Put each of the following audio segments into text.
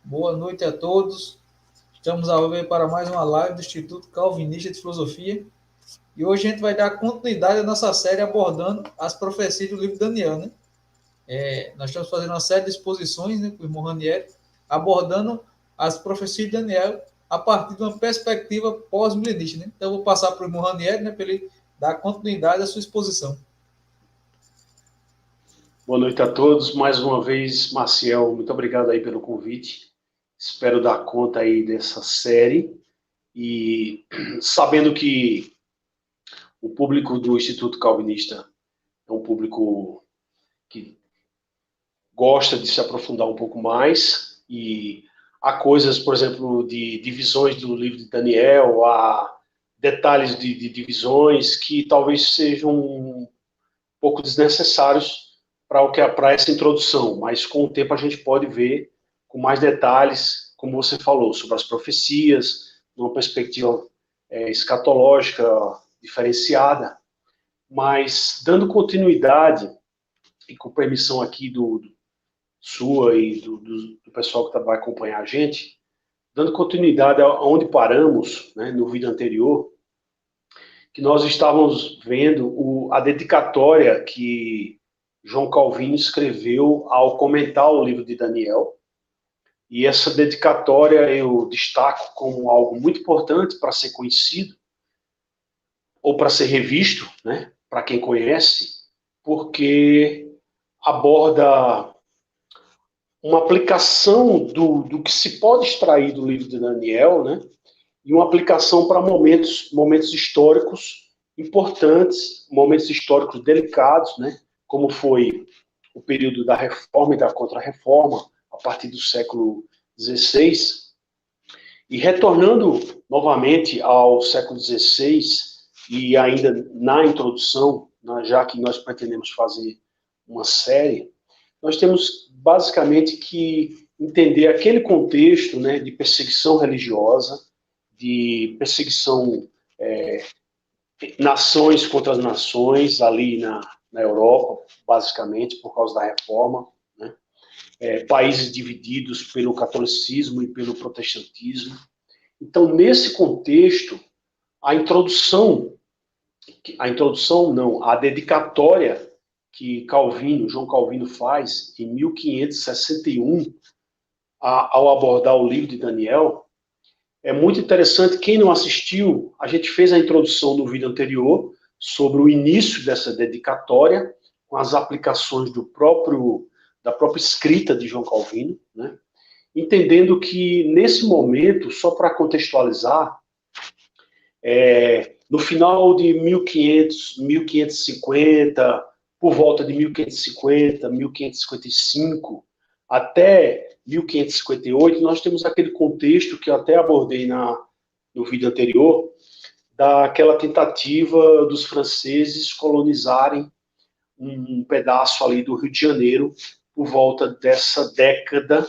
Boa noite a todos. Estamos ao vivo para mais uma live do Instituto Calvinista de Filosofia. E hoje a gente vai dar continuidade à nossa série abordando as profecias do livro de Daniel, né? Nós estamos fazendo uma série de exposições, né, com o irmão Ranieri, abordando as profecias de Daniel a partir de uma perspectiva pós-milenista, né? Então eu vou passar para o irmão Ranieri, né, para ele dar continuidade à sua exposição. Boa noite a todos. Mais uma vez, Maciel, muito obrigado aí pelo convite. Espero dar conta aí dessa série. E sabendo que o público do Instituto Calvinista é um público que gosta de se aprofundar um pouco mais, e há coisas, por exemplo, de divisões do livro de Daniel, há detalhes de divisões que talvez sejam um pouco desnecessários para essa introdução, mas com o tempo a gente pode ver com mais detalhes, como você falou, sobre as profecias, numa perspectiva escatológica diferenciada. Mas, dando continuidade, e com permissão aqui sua e do pessoal que vai acompanhar a gente, dando continuidade aonde paramos, né, no vídeo anterior, que nós estávamos vendo a dedicatória que João Calvino escreveu ao comentar o livro de Daniel. E essa dedicatória eu destaco como algo muito importante para ser conhecido, ou para ser revisto, né, para quem conhece, porque aborda uma aplicação do que se pode extrair do livro de Daniel, né, e uma aplicação para momentos históricos importantes, momentos históricos delicados, né, como foi o período da Reforma e da Contra-Reforma, a partir do século XVI. E retornando novamente ao século XVI, e ainda na introdução, já que nós pretendemos fazer uma série, nós temos basicamente que entender aquele contexto, né, de perseguição religiosa, de perseguição, nações contra as nações, ali na Europa, basicamente, por causa da reforma, né? Países divididos pelo catolicismo e pelo protestantismo. Então, nesse contexto, a dedicatória que João Calvino faz em 1561, ao abordar o livro de Daniel, é muito interessante. Quem não assistiu, a gente fez a introdução no vídeo anterior sobre o início dessa dedicatória, com as aplicações da própria escrita de João Calvino, né? Entendendo que, nesse momento, só para contextualizar, no final de 1500, 1550, por volta de 1550, 1555, até 1558, nós temos aquele contexto que eu até abordei no vídeo anterior, daquela tentativa dos franceses colonizarem um pedaço ali do Rio de Janeiro por volta dessa década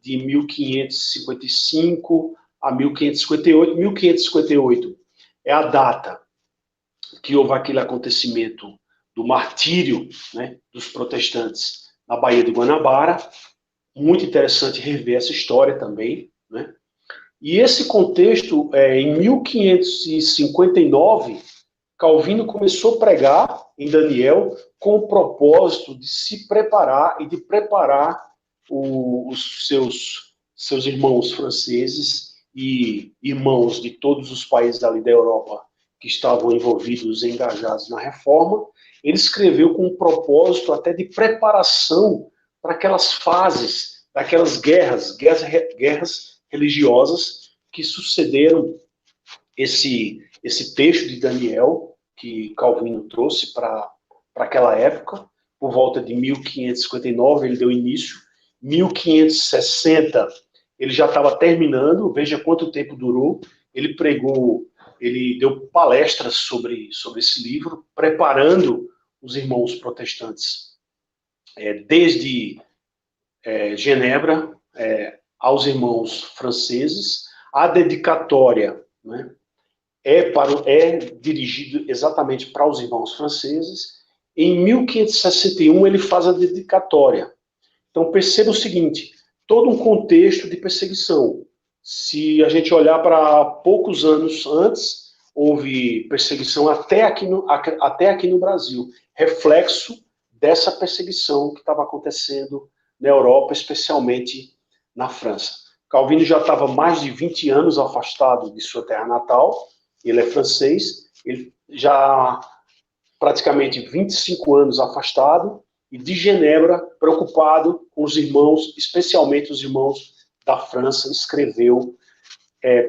de 1555 a 1558. 1558 é a data que houve aquele acontecimento do martírio, né, dos protestantes na Baía de Guanabara. Muito interessante rever essa história também, né? E esse contexto, em 1559, Calvino começou a pregar em Daniel com o propósito de se preparar e de preparar os seus irmãos franceses e irmãos de todos os países ali da Europa que estavam envolvidos, engajados na reforma. Ele escreveu com um propósito até de preparação para aquelas fases, daquelas guerras religiosas que sucederam esse texto de Daniel que Calvino trouxe para aquela época. Por volta de 1559 ele deu início. 1560 ele já estava terminando. Veja quanto tempo durou. Ele pregou, ele deu palestras sobre esse livro, preparando os irmãos protestantes, desde Genebra, aos irmãos franceses. A dedicatória, né, é dirigido exatamente para os irmãos franceses. Em 1561 ele faz a dedicatória. Então perceba o seguinte: todo um contexto de perseguição. Se a gente olhar para poucos anos antes, houve perseguição até aqui no Brasil, reflexo dessa perseguição que estava acontecendo na Europa, especialmente na França. Calvino já estava mais de 20 anos afastado de sua terra natal, ele é francês, ele já praticamente 25 anos afastado, e de Genebra, preocupado com os irmãos, especialmente os irmãos da França, escreveu,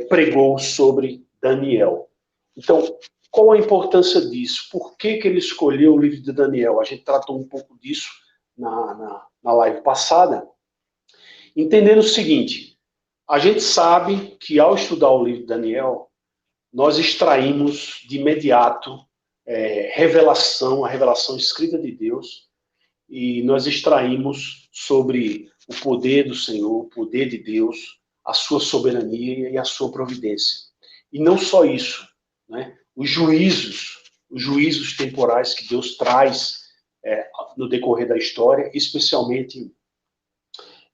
pregou sobre Daniel. Então, qual a importância disso? Por que ele escolheu o livro de Daniel? A gente tratou um pouco disso na live passada, entendendo o seguinte: a gente sabe que ao estudar o livro de Daniel, nós extraímos de imediato a revelação escrita de Deus, e nós extraímos sobre o poder do Senhor, o poder de Deus, a sua soberania e a sua providência. E não só isso, né? Os juízos temporais que Deus traz no decorrer da história, especialmente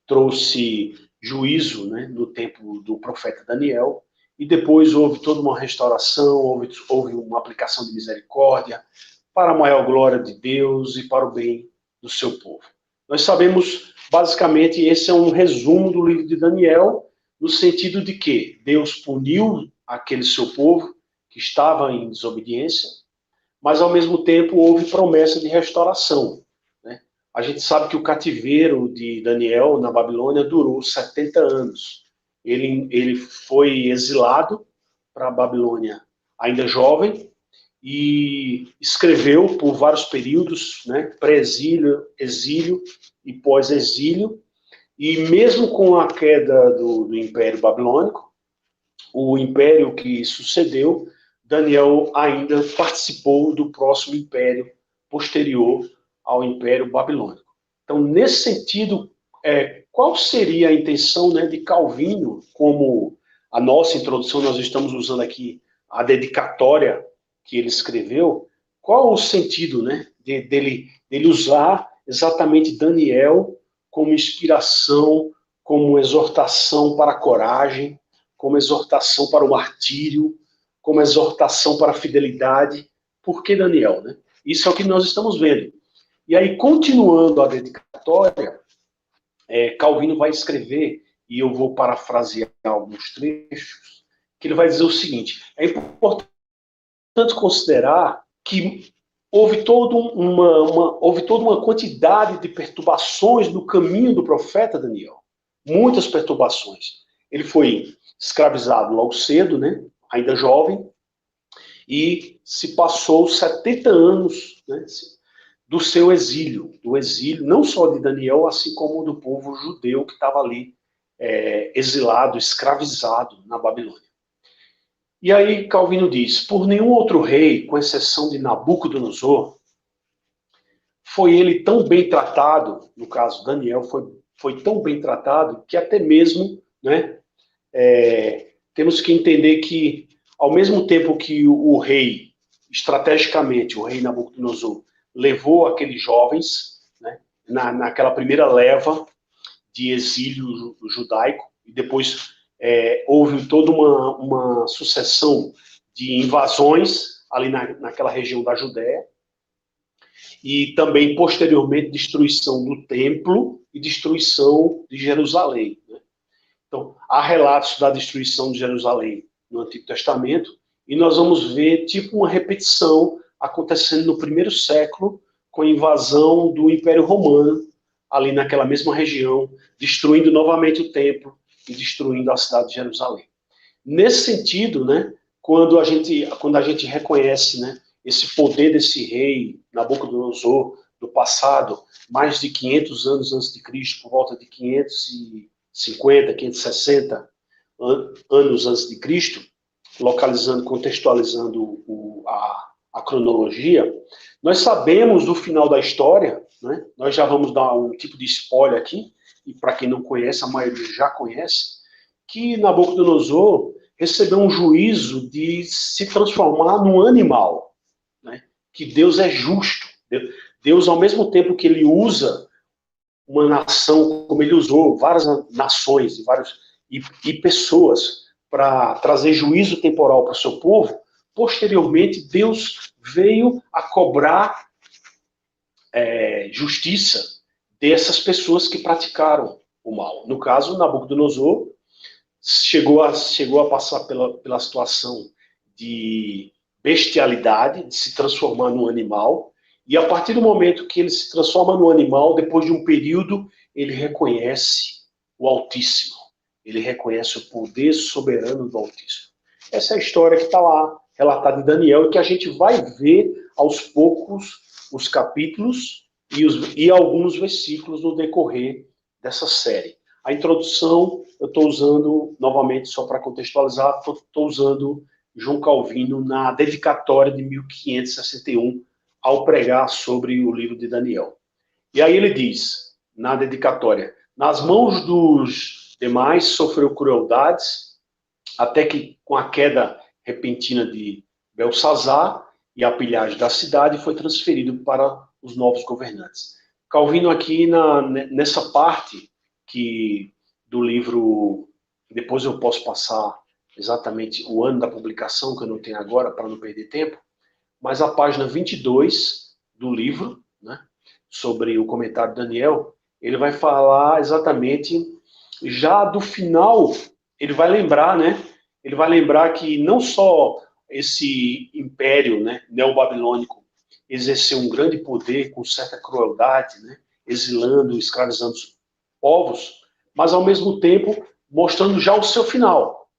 trouxe juízo, né, no tempo do profeta Daniel, e depois houve toda uma restauração, houve uma aplicação de misericórdia para a maior glória de Deus e para o bem do seu povo. Nós sabemos, basicamente, esse é um resumo do livro de Daniel, no sentido de que Deus puniu aquele seu povo que estava em desobediência, mas ao mesmo tempo houve promessa de restauração. A gente sabe que o cativeiro de Daniel na Babilônia durou 70 anos. Ele foi exilado para a Babilônia ainda jovem e escreveu por vários períodos, né, pré-exílio, exílio e pós-exílio. E mesmo com a queda do Império Babilônico, o império que sucedeu, Daniel ainda participou do próximo império posterior ao Império Babilônico. Então, nesse sentido, qual seria a intenção, né, de Calvino, como a nossa introdução, nós estamos usando aqui a dedicatória que ele escreveu, qual o sentido, né, dele usar exatamente Daniel como inspiração, como exortação para a coragem, como exortação para o martírio, como exortação para a fidelidade? Por que Daniel, né? Isso é o que nós estamos vendo. E aí, continuando a dedicatória, Calvino vai escrever, e eu vou parafrasear alguns trechos, que ele vai dizer o seguinte: é importante considerar que houve toda uma quantidade de perturbações no caminho do profeta Daniel. Muitas perturbações. Ele foi escravizado logo cedo, né, ainda jovem, e se passou 70 anos, né, do seu exílio, do exílio não só de Daniel, assim como do povo judeu que estava ali exilado, escravizado na Babilônia. E aí Calvino diz: por nenhum outro rei, com exceção de Nabucodonosor, foi ele tão bem tratado, no caso Daniel foi tão bem tratado, que até mesmo, né, temos que entender que, ao mesmo tempo que o rei, estrategicamente, o rei Nabucodonosor, levou aqueles jovens, né, naquela primeira leva de exílio judaico, e depois houve toda uma sucessão de invasões ali naquela região da Judéia, e também, posteriormente, destruição do templo e destruição de Jerusalém, né? Então, há relatos da destruição de Jerusalém no Antigo Testamento, e nós vamos ver tipo uma repetição acontecendo no primeiro século, com a invasão do Império Romano, ali naquela mesma região, destruindo novamente o templo e destruindo a cidade de Jerusalém. Nesse sentido, né, quando a gente reconhece, né, esse poder desse rei Nabucodonosor do passado, mais de 500 anos antes de Cristo, por volta de 550, 560 anos antes de Cristo, contextualizando a cronologia, nós sabemos do final da história, né? Nós já vamos dar um tipo de spoiler aqui, e para quem não conhece, a maioria já conhece, que Nabucodonosor recebeu um juízo de se transformar num animal, né? Que Deus é justo. Deus, ao mesmo tempo que ele usa uma nação, como ele usou várias nações e pessoas para trazer juízo temporal para o seu povo, posteriormente Deus veio a cobrar justiça dessas pessoas que praticaram o mal. No caso, Nabucodonosor chegou a passar pela situação de bestialidade, de se transformar num animal, e a partir do momento que ele se transforma num animal, depois de um período, ele reconhece o Altíssimo, ele reconhece o poder soberano do Altíssimo. Essa é a história que está lá, relatada em Daniel, e que a gente vai ver aos poucos os capítulos e alguns versículos no decorrer dessa série. A introdução, eu estou usando, novamente, só para contextualizar, estou usando João Calvino na dedicatória de 1561, ao pregar sobre o livro de Daniel. E aí ele diz, na dedicatória, nas mãos dos demais sofreu crueldades, até que com a queda repentina de Belsazar e a pilhagem da cidade foi transferido para os novos governantes. Calvino aqui nessa parte do livro, depois eu posso passar exatamente o ano da publicação, que eu não tenho agora, para não perder tempo, mas a página 22 do livro, né, sobre o comentário de Daniel, ele vai falar exatamente, já do final, ele vai lembrar, né, ele vai lembrar que não só esse império, né, neobabilônico exerceu um grande poder com certa crueldade, né, exilando, escravizando os povos, mas ao mesmo tempo mostrando já o seu final.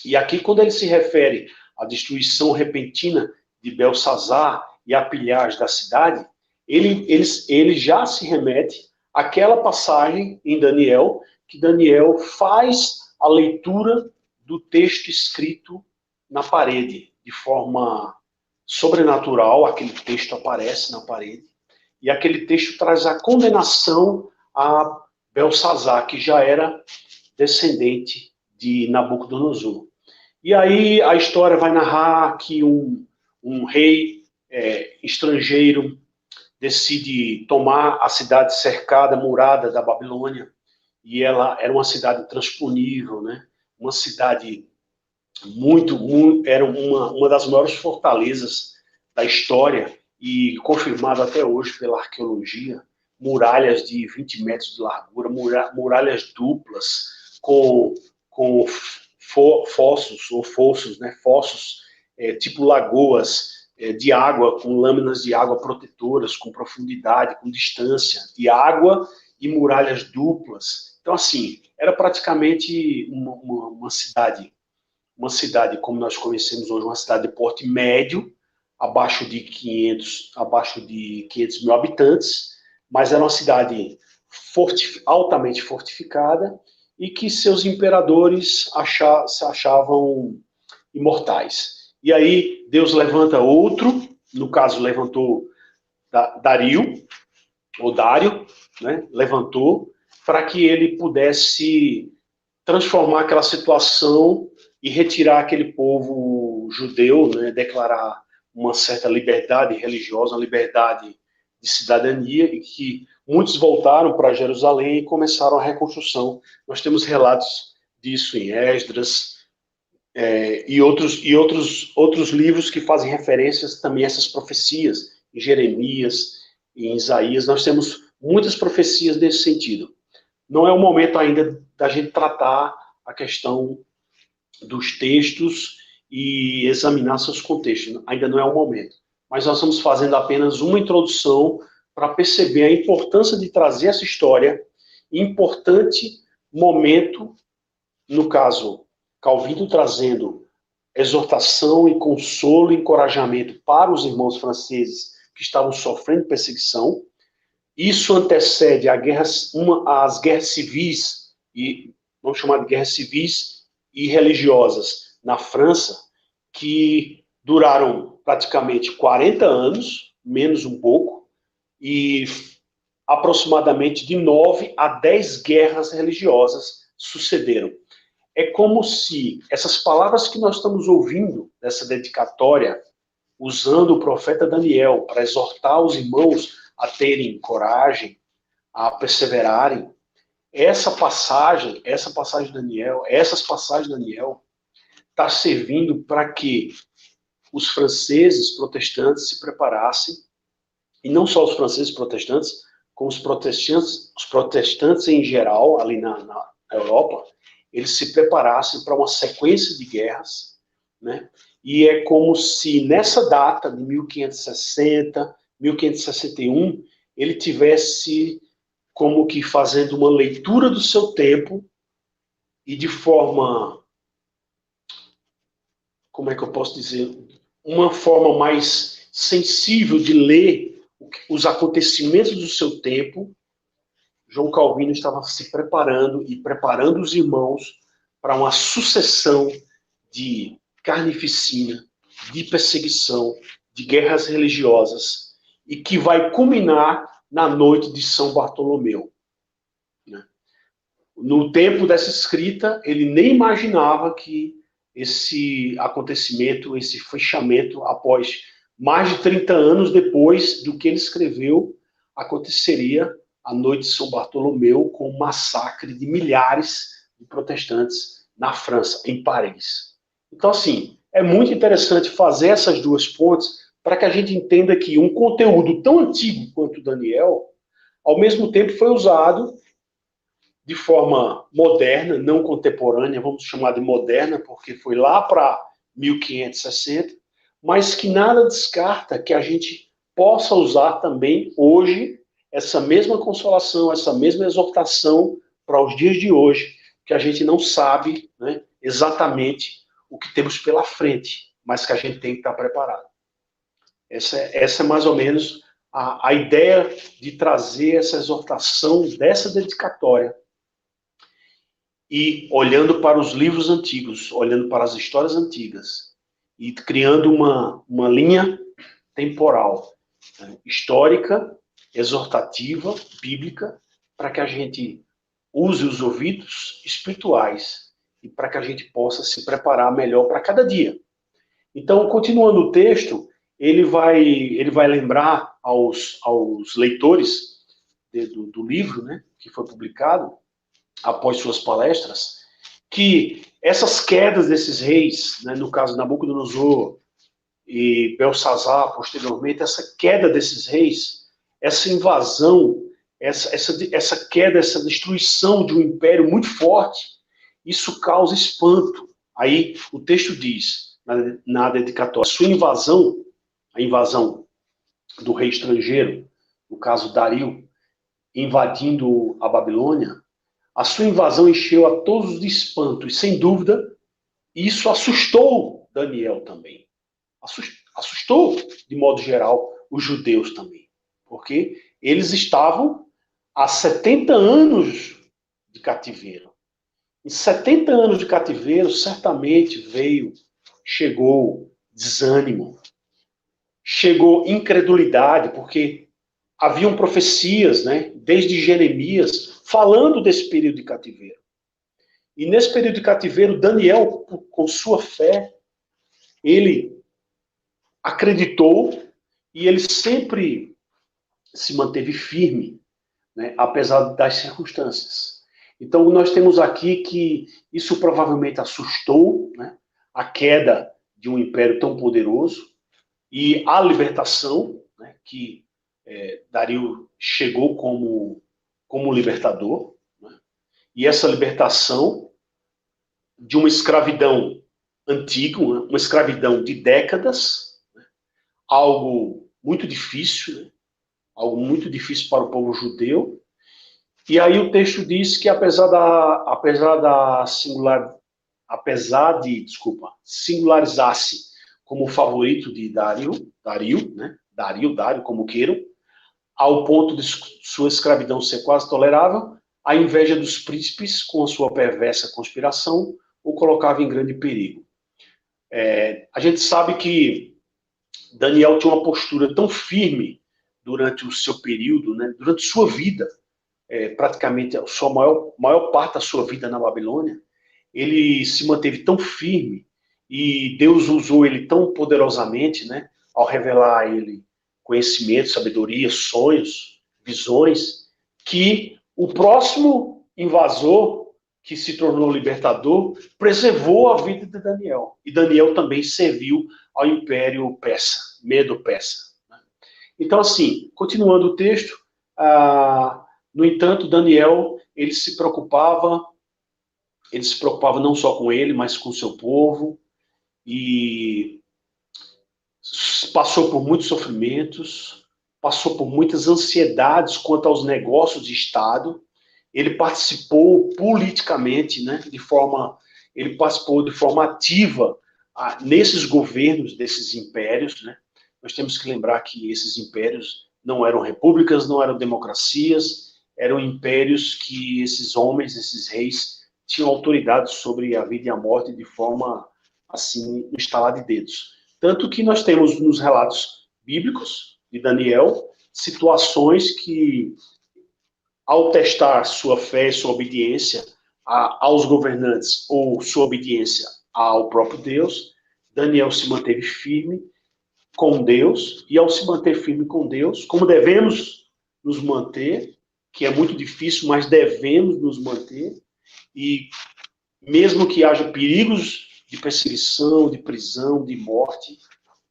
E aqui, quando ele se refere à destruição repentina de Belsazar e a pilhagem da cidade, ele já se remete àquela passagem em Daniel, que Daniel faz a leitura do texto escrito na parede, de forma sobrenatural. Aquele texto aparece na parede, e aquele texto traz a condenação a Belsazar, que já era descendente de Nabucodonosor. E aí a história vai narrar que um rei estrangeiro decide tomar a cidade cercada, murada da Babilônia, e ela era uma cidade intransponível, né? Uma cidade era uma das maiores fortalezas da história, e confirmado até hoje pela arqueologia, muralhas de 20 metros de largura, muralhas duplas, com fossos, né? Fossos, tipo lagoas de água, com lâminas de água protetoras, com profundidade, com distância de água, e muralhas duplas. Então, assim, era praticamente uma cidade como nós conhecemos hoje, uma cidade de porte médio, abaixo de 500 mil habitantes, mas era uma cidade altamente fortificada, e que seus imperadores se achavam imortais. E aí Deus levanta outro, no caso levantou Dário, né, levantou, para que ele pudesse transformar aquela situação e retirar aquele povo judeu, né, declarar uma certa liberdade religiosa, uma liberdade de cidadania, e que muitos voltaram para Jerusalém e começaram a reconstrução. Nós temos relatos disso em Esdras e outros livros que fazem referências também a essas profecias, em Jeremias e em Isaías. Nós temos muitas profecias nesse sentido. Não é o momento ainda da gente tratar a questão dos textos e examinar seus contextos. Ainda não é o momento. Mas nós estamos fazendo apenas uma introdução para perceber a importância de trazer essa história, importante momento, no caso, Calvino trazendo exortação e consolo e encorajamento para os irmãos franceses que estavam sofrendo perseguição. Isso antecede as guerras civis, e vamos chamar de guerras civis e religiosas na França, que duraram praticamente 40 anos, menos um pouco, e aproximadamente de 9 a 10 guerras religiosas sucederam. É como se essas palavras que nós estamos ouvindo dessa dedicatória, usando o profeta Daniel para exortar os irmãos a terem coragem, a perseverarem. Essas passagens de Daniel, está servindo para que os franceses protestantes se preparassem, e não só os franceses protestantes, como os protestantes em geral, ali na Europa, eles se preparassem para uma sequência de guerras, né? E é como se nessa data de 1560, 1561, ele tivesse como que fazendo uma leitura do seu tempo e de forma, como é que eu posso dizer, uma forma mais sensível de ler os acontecimentos do seu tempo. João Calvino estava se preparando e preparando os irmãos para uma sucessão de carnificina, de perseguição, de guerras religiosas, e que vai culminar na noite de São Bartolomeu. No tempo dessa escrita, ele nem imaginava que esse acontecimento, esse fechamento, após mais de 30 anos depois do que ele escreveu, aconteceria a noite de São Bartolomeu, com um massacre de milhares de protestantes na França, em Paris. Então, assim, é muito interessante fazer essas duas pontes para que a gente entenda que um conteúdo tão antigo quanto Daniel, ao mesmo tempo foi usado de forma moderna, não contemporânea, vamos chamar de moderna, porque foi lá para 1560, mas que nada descarta que a gente possa usar também hoje essa mesma consolação, essa mesma exortação para os dias de hoje, que a gente não sabe, né, exatamente o que temos pela frente, mas que a gente tem que estar preparado. Essa é mais ou menos a ideia de trazer essa exortação dessa dedicatória. E olhando para os livros antigos, olhando para as histórias antigas, e criando uma linha temporal, né, histórica, exortativa, bíblica, para que a gente use os ouvidos espirituais e para que a gente possa se preparar melhor para cada dia. Então, continuando o texto, ele vai lembrar aos leitores do livro, né, que foi publicado após suas palestras, que essas quedas desses reis, né, no caso Nabucodonosor e Belsazar, posteriormente, essa queda desses reis, essa invasão, essa queda, essa destruição de um império muito forte, isso causa espanto. Aí o texto diz, na dedicatória, sua invasão, a invasão do rei estrangeiro, no caso Dario, invadindo a Babilônia, a sua invasão encheu a todos de espanto, e sem dúvida, isso assustou Daniel também. Assustou, de modo geral, os judeus também. Porque eles estavam há 70 anos de cativeiro. Em 70 anos de cativeiro, certamente chegou desânimo, chegou incredulidade, porque haviam profecias, né, desde Jeremias, falando desse período de cativeiro. E nesse período de cativeiro, Daniel, com sua fé, ele acreditou e ele sempre se manteve firme, né, apesar das circunstâncias. Então, nós temos aqui que isso provavelmente assustou, né, a queda de um império tão poderoso e a libertação, né, que Dario chegou como libertador, né, e essa libertação de uma escravidão antiga, uma escravidão de décadas, né, algo muito difícil, né, algo muito difícil para o povo judeu. E aí o texto diz que apesar de singularizar-se como o favorito de Dario, né? Dario, como queiram, ao ponto de sua escravidão ser quase tolerável, a inveja dos príncipes, com a sua perversa conspiração, o colocava em grande perigo. A gente sabe que Daniel tinha uma postura tão firme durante o seu período, né? Durante sua vida, praticamente a sua maior parte da sua vida na Babilônia, ele se manteve tão firme e Deus usou ele tão poderosamente, né, ao revelar a ele conhecimento, sabedoria, sonhos, visões, que o próximo invasor, que se tornou libertador, preservou a vida de Daniel. E Daniel também serviu ao Império Persa, Medo-Persa. Então, assim, continuando o texto, no entanto, Daniel, ele se preocupava não só com ele, mas com o seu povo, e passou por muitos sofrimentos, passou por muitas ansiedades quanto aos negócios de Estado. Ele participou politicamente, né, ele participou de forma ativa nesses governos desses impérios, né. Nós temos que lembrar que esses impérios não eram repúblicas, não eram democracias, eram impérios que esses homens, esses reis, tinham autoridade sobre a vida e a morte de forma, assim, no estalar de dedos. Tanto que nós temos nos relatos bíblicos de Daniel situações que, ao testar sua fé e sua obediência aos governantes ou sua obediência ao próprio Deus, Daniel se manteve firme com Deus, e ao se manter firme com Deus, como devemos nos manter, que é muito difícil, mas devemos nos manter, e mesmo que haja perigos de perseguição, de prisão, de morte,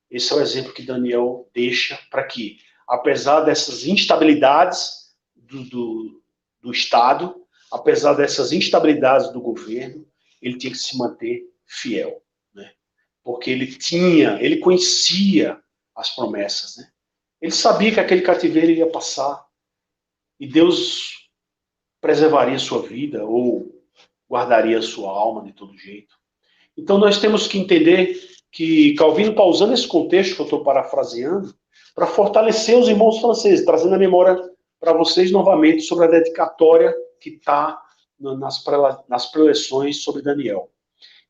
esse é o exemplo que Daniel deixa para que, apesar dessas instabilidades do Estado, apesar dessas instabilidades do governo, ele tinha que se manter fiel, né? Porque ele conhecia as promessas, né? Ele sabia que aquele cativeiro ia passar e Deus preservaria sua vida ou guardaria sua alma de todo jeito. Então nós temos que entender que Calvino está usando esse contexto que eu estou parafraseando para fortalecer os irmãos franceses, trazendo a memória para vocês novamente sobre a dedicatória que está nas preleções sobre Daniel.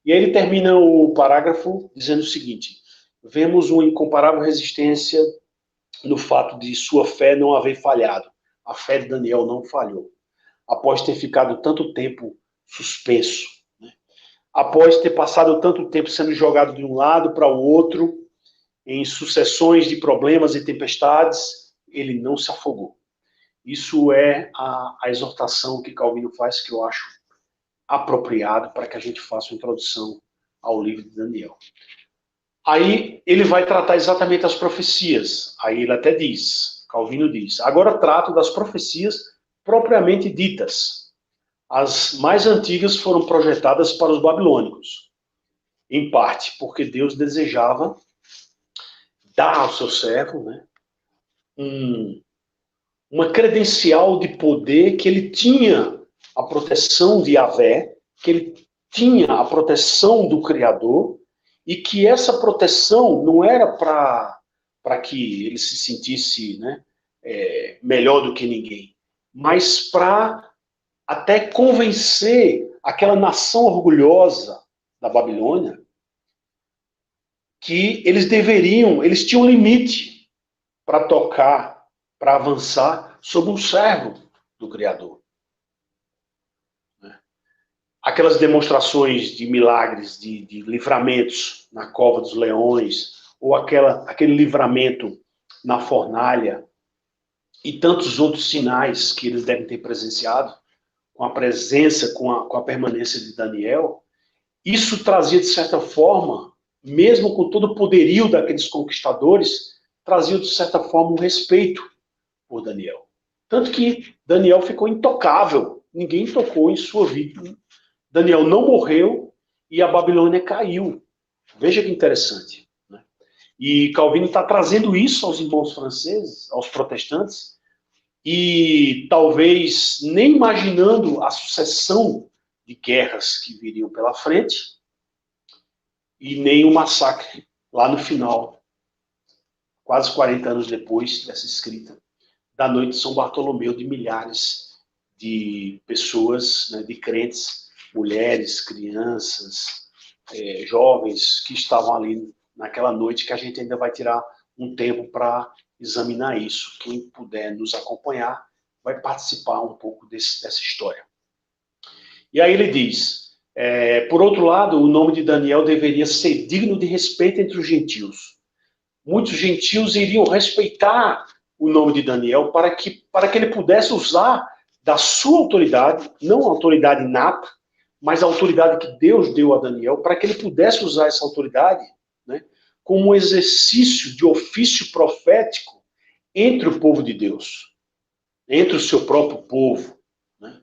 E aí ele termina o parágrafo dizendo o seguinte: vemos uma incomparável resistência no fato de sua fé não haver falhado. A fé de Daniel não falhou, após ter ficado tanto tempo suspenso, né? Após ter passado tanto tempo sendo jogado de um lado para o outro, em sucessões de problemas e tempestades, ele não se afogou. Isso é a exortação que Calvino faz, que eu acho apropriado para que a gente faça uma introdução ao livro de Daniel. Aí ele vai tratar exatamente as profecias. Aí ele até diz, Calvino diz, agora trato das profecias propriamente ditas. As mais antigas foram projetadas para os babilônicos, em parte porque Deus desejava dar ao seu servo, né, uma credencial de poder, que ele tinha a proteção de Yahvé, que ele tinha a proteção do Criador, e que essa proteção não era para que ele se sentisse, né, melhor do que ninguém, mas para até convencer aquela nação orgulhosa da Babilônia que eles tinham um limite para tocar, para avançar sobre um servo do Criador. Aquelas demonstrações de milagres, de livramentos na cova dos leões, ou aquele livramento na fornalha, e tantos outros sinais que eles devem ter presenciado, com a presença, com a permanência de Daniel, isso trazia, de certa forma, mesmo com todo o poderio daqueles conquistadores, trazia, de certa forma, um respeito por Daniel. Tanto que Daniel ficou intocável, ninguém tocou em sua vida. Daniel não morreu e a Babilônia caiu. Veja que interessante, né? E Calvino está trazendo isso aos irmãos franceses, aos protestantes, e talvez nem imaginando a sucessão de guerras que viriam pela frente, e nem o massacre lá no final, quase 40 anos depois dessa escrita, da noite de São Bartolomeu, de milhares de pessoas, né, de crentes, mulheres, crianças, jovens que estavam ali naquela noite, que a gente ainda vai tirar um tempo para examinar isso. Quem puder nos acompanhar vai participar um pouco dessa história. E aí ele diz, por outro lado, o nome de Daniel deveria ser digno de respeito entre os gentios. Muitos gentios iriam respeitar o nome de Daniel para que ele pudesse usar da sua autoridade, não a autoridade inata, mas a autoridade que Deus deu a Daniel, para que ele pudesse usar essa autoridade, né, como um exercício de ofício profético entre o povo de Deus, entre o seu próprio povo. Né?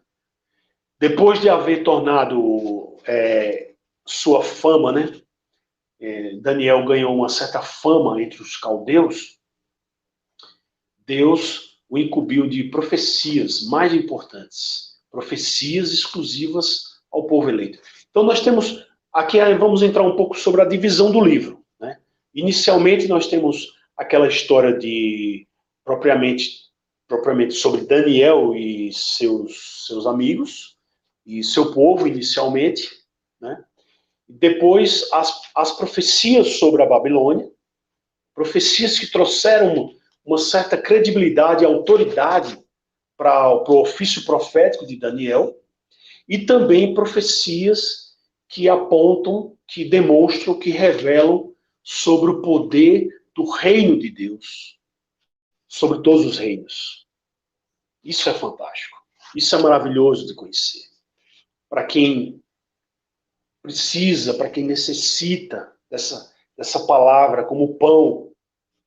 Depois de haver tornado sua fama, né, Daniel ganhou uma certa fama entre os caldeus, Deus o incumbiu de profecias mais importantes, profecias exclusivas ao povo eleito. Então nós temos, aqui vamos entrar um pouco sobre a divisão do livro. Né? Inicialmente nós temos aquela história de, propriamente sobre Daniel e seus amigos, e seu povo inicialmente, né? Depois as profecias sobre a Babilônia, profecias que trouxeram uma certa credibilidade e autoridade para o ofício profético de Daniel, e também profecias que apontam, que demonstram, que revelam sobre o poder do reino de Deus, sobre todos os reinos. Isso é fantástico. Isso é maravilhoso de conhecer. Para quem precisa, para quem necessita dessa palavra como pão,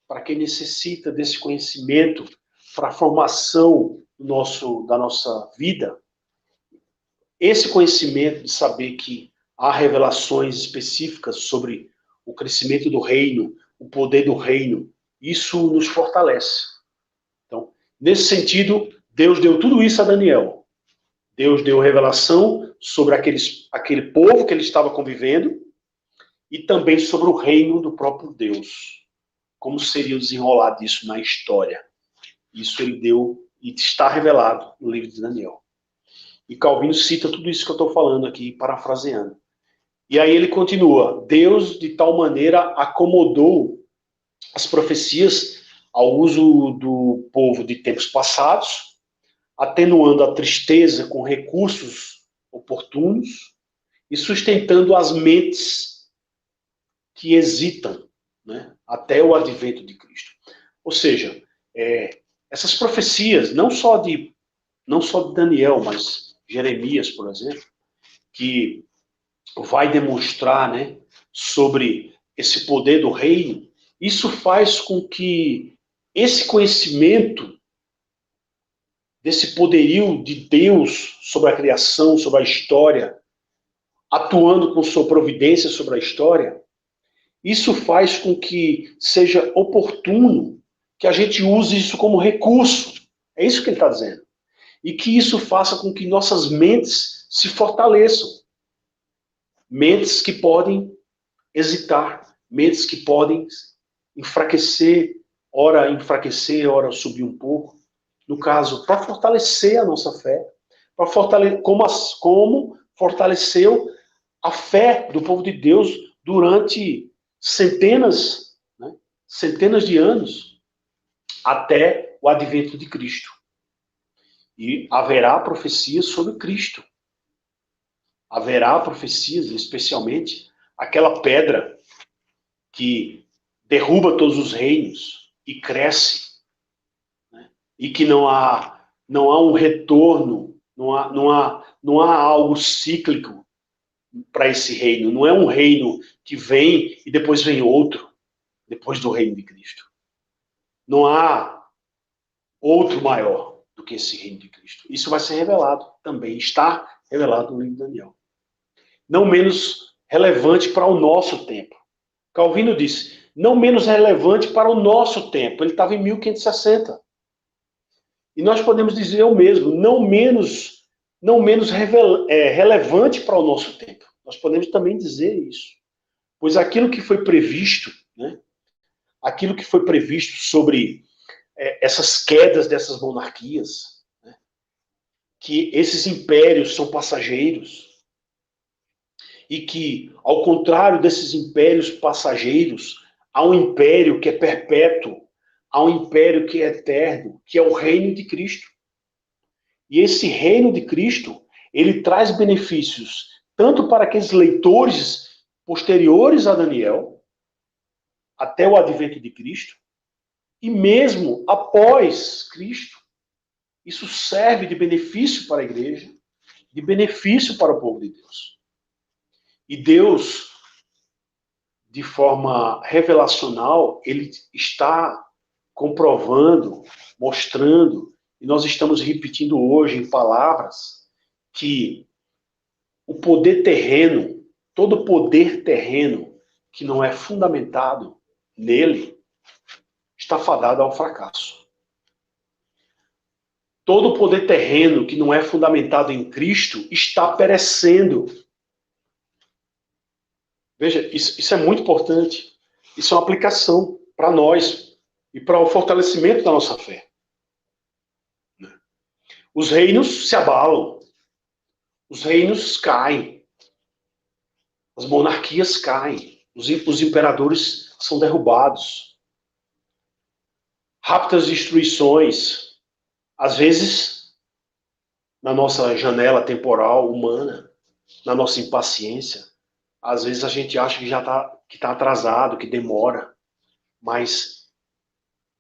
para quem necessita desse conhecimento para a formação da nossa vida, esse conhecimento de saber que há revelações específicas sobre o crescimento do reino, o poder do reino, isso nos fortalece. Então, nesse sentido, Deus deu tudo isso a Daniel. Deus deu revelação sobre aquele povo que ele estava convivendo e também sobre o reino do próprio Deus. Como seria o desenrolar disso na história. Isso ele deu e está revelado no livro de Daniel. E Calvino cita tudo isso que eu estou falando aqui, parafraseando. E aí ele continua: Deus de tal maneira acomodou as profecias ao uso do povo de tempos passados, atenuando a tristeza com recursos oportunos e sustentando as mentes que hesitam, né, até o advento de Cristo. Ou seja, essas profecias, não só de Daniel, mas Jeremias, por exemplo, que vai demonstrar, né, sobre esse poder do reino, isso faz com que esse conhecimento desse poderio de Deus sobre a criação, sobre a história, atuando com sua providência sobre a história, isso faz com que seja oportuno que a gente use isso como recurso. É isso que ele está dizendo. E que isso faça com que nossas mentes se fortaleçam. Mentes que podem hesitar, mentes que podem enfraquecer, ora subir um pouco. No caso, para fortalecer a nossa fé, para fortalecer, como fortaleceu a fé do povo de Deus durante centenas de anos, até o advento de Cristo. E haverá profecias sobre Cristo. Haverá profecias, especialmente aquela pedra que derruba todos os reinos e cresce, né? E que não há um retorno, não há algo cíclico para esse reino. Não é um reino que vem e depois vem outro, depois do reino de Cristo. Não há outro maior do que esse reino de Cristo. Isso vai ser revelado também, está revelado no livro de Daniel. Não menos relevante para o nosso tempo. Calvino disse, não menos relevante para o nosso tempo. Ele estava em 1560. E nós podemos dizer o mesmo, não menos relevante para o nosso tempo. Nós podemos também dizer isso. Pois aquilo que foi previsto, né, aquilo que foi previsto sobre essas quedas dessas monarquias, né, que esses impérios são passageiros, e que, ao contrário desses impérios passageiros, há um império que é perpétuo, há um império que é eterno, que é o reino de Cristo. E esse reino de Cristo, ele traz benefícios tanto para aqueles leitores posteriores a Daniel, até o advento de Cristo, e mesmo após Cristo, isso serve de benefício para a igreja, de benefício para o povo de Deus. E Deus, de forma revelacional, ele está comprovando, mostrando, e nós estamos repetindo hoje em palavras, que o poder terreno, todo poder terreno que não é fundamentado nele, está fadado ao fracasso. Todo poder terreno que não é fundamentado em Cristo está perecendo. Veja, isso é muito importante. Isso é uma aplicação para nós e para o fortalecimento da nossa fé. Os reinos se abalam. Os reinos caem. As monarquias caem. Os imperadores são derrubados. Rápidas destruições. Às vezes, na nossa janela temporal humana, na nossa impaciência, às vezes a gente acha que já está atrasado, que demora. Mas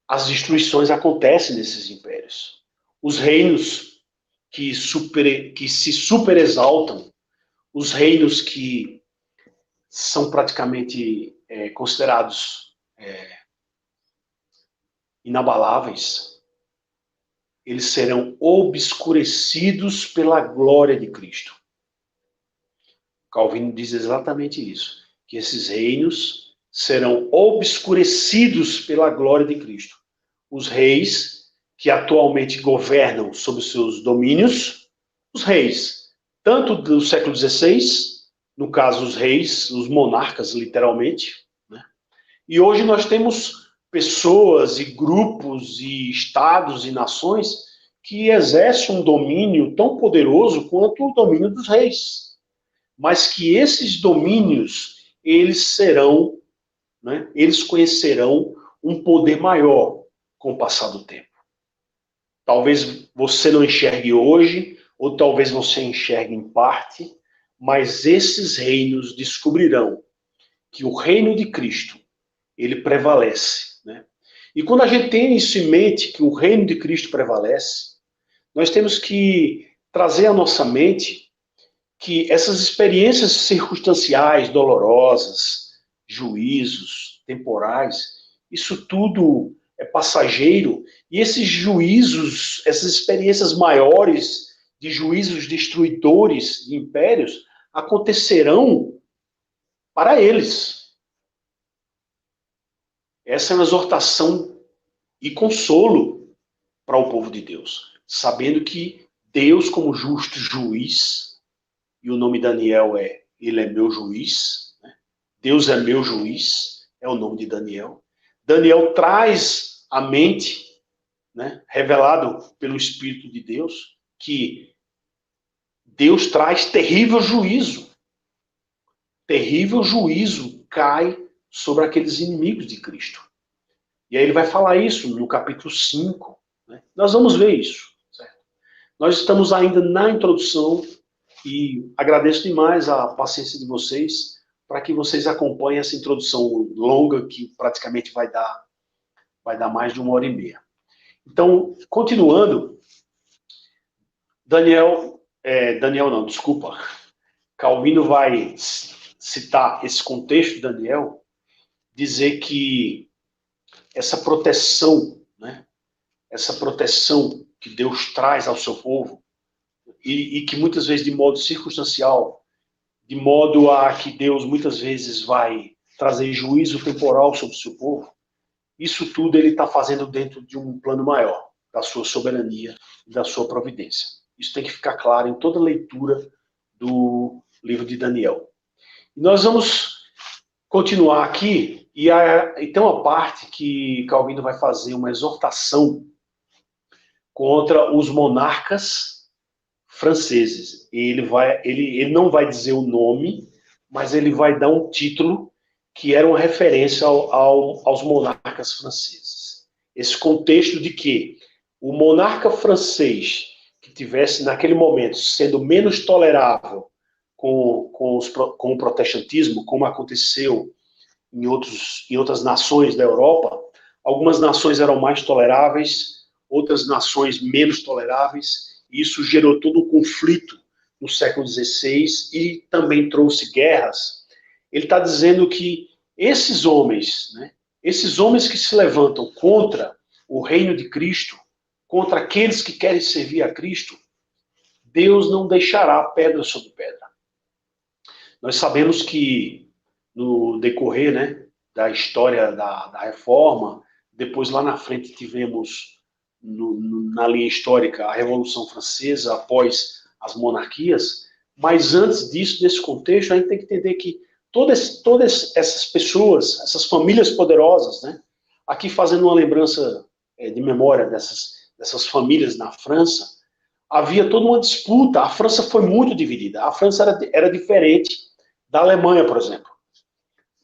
as destruições acontecem nesses impérios. Os reinos que se superexaltam, os reinos que são praticamente considerados inabaláveis, eles serão obscurecidos pela glória de Cristo. Calvino diz exatamente isso, que esses reinos serão obscurecidos pela glória de Cristo. Os reis que atualmente governam sobre os seus domínios, os reis, tanto do século XVI, no caso os reis, os monarcas literalmente, né? E hoje nós temos pessoas e grupos e estados e nações que exercem um domínio tão poderoso quanto o domínio dos reis. Mas que esses domínios, eles serão, né, eles conhecerão um poder maior com o passar do tempo. Talvez você não enxergue hoje, ou talvez você enxergue em parte, mas esses reinos descobrirão que o reino de Cristo, ele prevalece, né? E quando a gente tem isso em mente, que o reino de Cristo prevalece, nós temos que trazer à nossa mente que essas experiências circunstanciais, dolorosas, juízos temporais, isso tudo é passageiro, e esses juízos, essas experiências maiores de juízos destruidores de impérios, acontecerão para eles. Essa é uma exortação e consolo para o povo de Deus, sabendo que Deus, como justo juiz, e o nome Daniel ele é meu juiz, né? Deus é meu juiz, é o nome de Daniel. Daniel traz à mente, né, revelado pelo Espírito de Deus, que Deus traz terrível juízo. Terrível juízo cai sobre aqueles inimigos de Cristo. E aí ele vai falar isso no capítulo 5. Né? Nós vamos ver isso. Certo? Nós estamos ainda na introdução e agradeço demais a paciência de vocês para que vocês acompanhem essa introdução longa que praticamente vai dar mais de 1h30. Então, continuando, Calvino vai citar esse contexto de Daniel, dizer que essa proteção, né, essa proteção que Deus traz ao seu povo, e que muitas vezes de modo circunstancial, de modo a que Deus muitas vezes vai trazer juízo temporal sobre o seu povo, isso tudo ele está fazendo dentro de um plano maior, da sua soberania e da sua providência. Isso tem que ficar claro em toda leitura do livro de Daniel. E nós vamos continuar aqui, e tem uma parte que Calvino vai fazer uma exortação contra os monarcas franceses. Ele não vai dizer o nome, mas ele vai dar um título que era uma referência aos monarcas franceses. Esse contexto de que o monarca francês que tivesse naquele momento sendo menos tolerável com o protestantismo, como aconteceu em outras nações da Europa, algumas nações eram mais toleráveis, outras nações menos toleráveis. Isso gerou todo um conflito no século XVI e também trouxe guerras. Ele está dizendo que esses homens, né, esses homens que se levantam contra o reino de Cristo, contra aqueles que querem servir a Cristo, Deus não deixará pedra sobre pedra. Nós sabemos que no decorrer, né, da história da Reforma, depois lá na frente tivemos na linha histórica a Revolução Francesa, após as monarquias, mas antes disso, nesse contexto, a gente tem que entender que todas essas pessoas, essas famílias poderosas, né, aqui fazendo uma lembrança de memória dessas famílias na França, havia toda uma disputa, a França foi muito dividida, a França era diferente da Alemanha, por exemplo.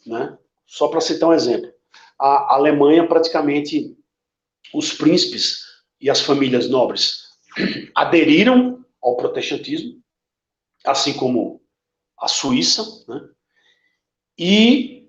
Né? Só para citar um exemplo. A Alemanha, praticamente, os príncipes e as famílias nobres aderiram ao protestantismo, assim como a Suíça, né? E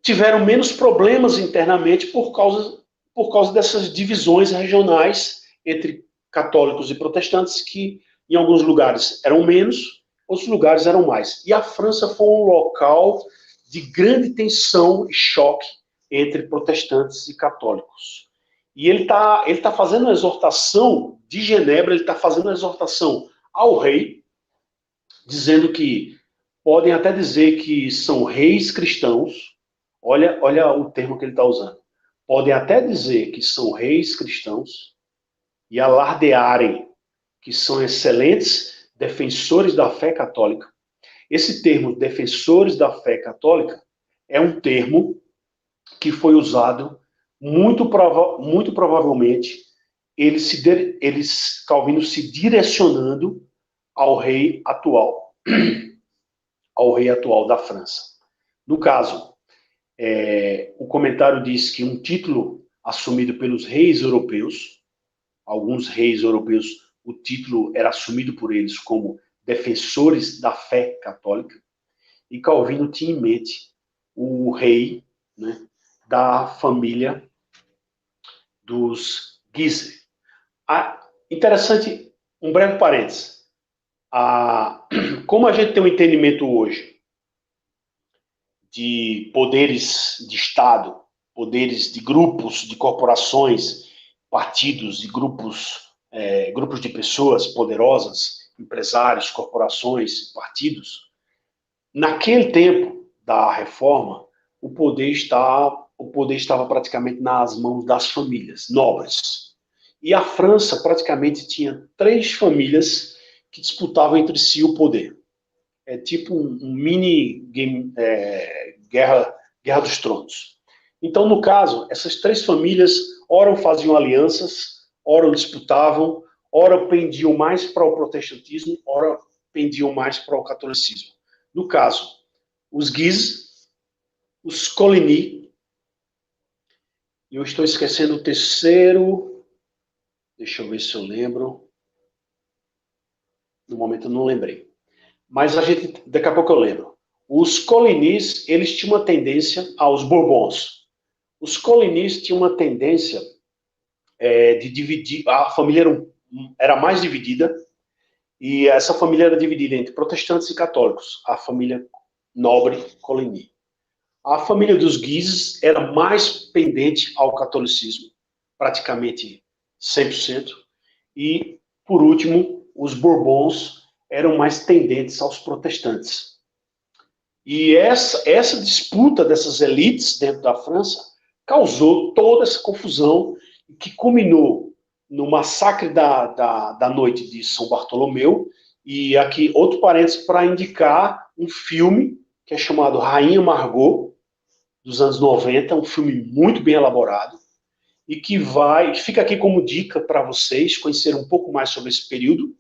tiveram menos problemas internamente por causa dessas divisões regionais entre católicos e protestantes, que em alguns lugares eram menos, outros lugares eram mais. E a França foi um local de grande tensão e choque entre protestantes e católicos. E ele tá fazendo uma exortação de Genebra, ele está fazendo uma exortação ao rei, dizendo que podem até dizer que são reis cristãos, olha o termo que ele está usando, podem até dizer que são reis cristãos e alardearem que são excelentes defensores da fé católica. Esse termo, defensores da fé católica, é um termo que foi usado muito provavelmente Calvino se direcionando ao rei atual da França. No caso, o comentário diz que um título assumido pelos reis europeus, alguns reis europeus, o título era assumido por eles como defensores da fé católica, e Calvino tinha em mente o rei, né, da família dos Guise. Interessante, um breve parênteses. Como a gente tem um entendimento hoje de poderes de Estado, poderes de grupos, de corporações, partidos e grupos de pessoas poderosas, empresários, corporações, partidos, naquele tempo da Reforma, o poder estava praticamente nas mãos das famílias nobres. E a França praticamente tinha 3 famílias que disputavam entre si o poder. É tipo um mini game, Guerra dos Tronos. Então, no caso, essas 3 famílias, ora faziam alianças, ora disputavam, ora pendiam mais para o protestantismo, ora pendiam mais para o catolicismo. No caso, os Guise, os Coligny, e eu estou esquecendo o terceiro, deixa eu ver se eu lembro. No momento eu não lembrei. Mas daqui a pouco eu lembro. Os Colignys, eles tinham uma tendência aos Bourbons. Os Colignys tinham uma tendência de dividir, a família era mais dividida, e essa família era dividida entre protestantes e católicos, a família nobre Coligny. A família dos Guises era mais pendente ao catolicismo, praticamente 100%, e, por último, os Bourbons eram mais tendentes aos protestantes. E essa disputa dessas elites dentro da França causou toda essa confusão que culminou no massacre da noite de São Bartolomeu. E aqui outro parênteses para indicar um filme que é chamado Rainha Margot, dos anos 90, um filme muito bem elaborado, e que fica aqui como dica para vocês conhecerem um pouco mais sobre esse período.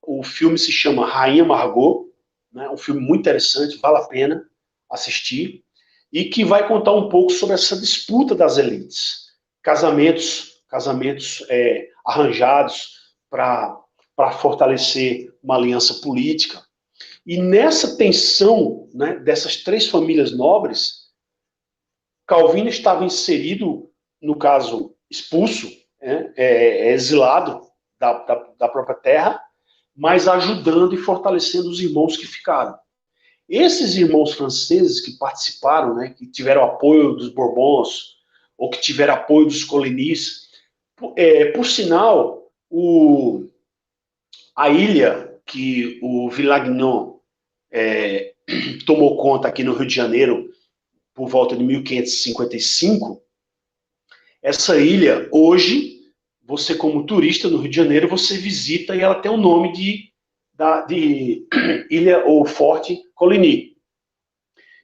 O filme se chama Rainha Margot, né? Um filme muito interessante, vale a pena assistir, e que vai contar um pouco sobre essa disputa das elites. Casamentos arranjados para fortalecer uma aliança política. E nessa tensão, né, dessas 3 famílias nobres, Calvino estava inserido, no caso, expulso, exilado da própria terra, mas ajudando e fortalecendo os irmãos que ficaram. Esses irmãos franceses que participaram, né, que tiveram apoio dos Bourbons, ou que tiveram apoio dos Coligny's, por sinal, a ilha que o Villagnon tomou conta aqui no Rio de Janeiro por volta de 1555, essa ilha, hoje, você como turista no Rio de Janeiro, você visita e ela tem o nome de Ilha ou Forte Coligny.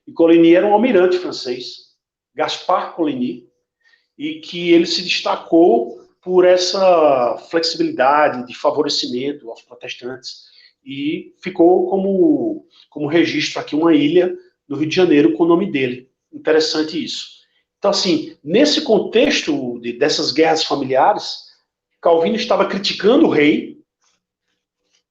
E Coligny era um almirante francês, Gaspard Coligny, e que ele se destacou por essa flexibilidade de favorecimento aos protestantes e ficou como registro aqui uma ilha no Rio de Janeiro com o nome dele. Interessante isso. Então, assim, nesse contexto dessas guerras familiares, Calvino estava criticando o rei,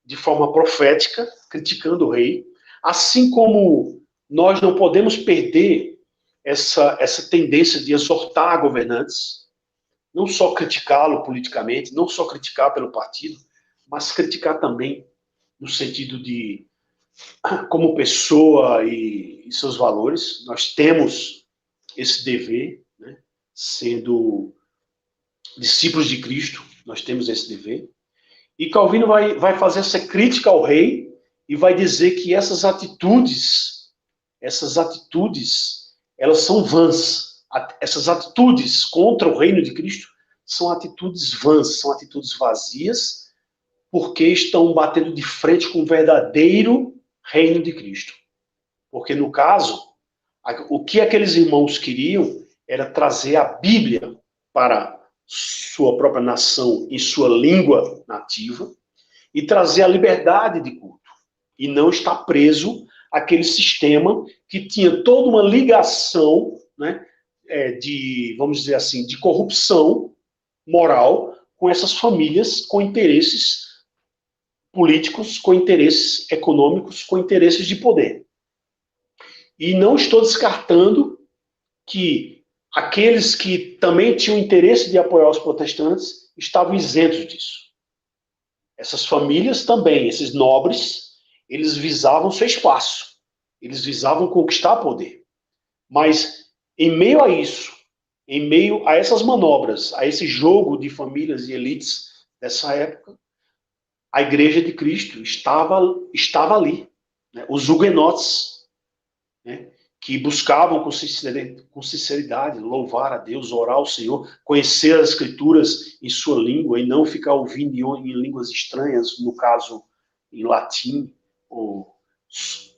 de forma profética, criticando o rei, assim como nós não podemos perder essa tendência de exortar governantes, não só criticá-lo politicamente, não só criticar pelo partido, mas criticar também no sentido de como pessoa e seus valores. Nós temos esse dever, né? Sendo discípulos de Cristo, nós temos esse dever. E Calvino vai fazer essa crítica ao rei e vai dizer que essas atitudes, elas são vãs. Essas atitudes contra o reino de Cristo são atitudes vãs, são atitudes vazias, porque estão batendo de frente com o verdadeiro reino de Cristo. Porque, no caso, o que aqueles irmãos queriam era trazer a Bíblia para sua própria nação em sua língua nativa e trazer a liberdade de culto. E não estar preso àquele sistema que tinha toda uma ligação, né, vamos dizer assim, de corrupção moral com essas famílias com interesses políticos, com interesses econômicos, com interesses de poder. E não estou descartando que aqueles que também tinham interesse de apoiar os protestantes estavam isentos disso. Essas famílias também, esses nobres, eles visavam seu espaço, eles visavam conquistar poder. Mas, em meio a isso, em meio a essas manobras, a esse jogo de famílias e elites dessa época, a Igreja de Cristo estava ali. Né? Os huguenotes, né? Que buscavam com sinceridade louvar a Deus, orar ao Senhor, conhecer as Escrituras em sua língua e não ficar ouvindo em línguas estranhas, no caso em latim,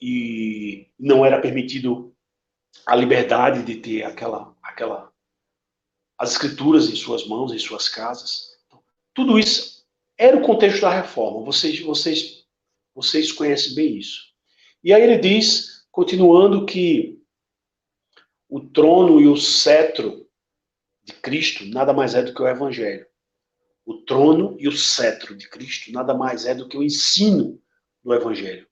e não era permitido a liberdade de ter as Escrituras em suas mãos, em suas casas. Tudo isso era o contexto da reforma. Vocês conhecem bem isso. E aí ele diz, continuando, que o trono e o cetro de Cristo nada mais é do que o Evangelho. O trono e o cetro de Cristo nada mais é do que o ensino do Evangelho.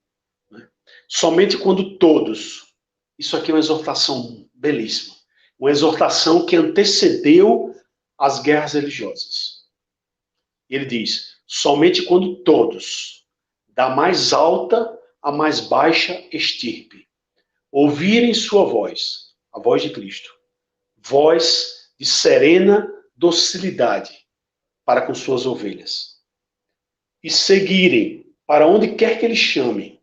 Né? Somente quando todos... Isso aqui é uma exortação belíssima. Uma exortação que antecedeu as guerras religiosas. Ele diz, somente quando todos, da mais alta à mais baixa estirpe, ouvirem sua voz, a voz de Cristo, voz de serena docilidade para com suas ovelhas, e seguirem para onde quer que ele chame,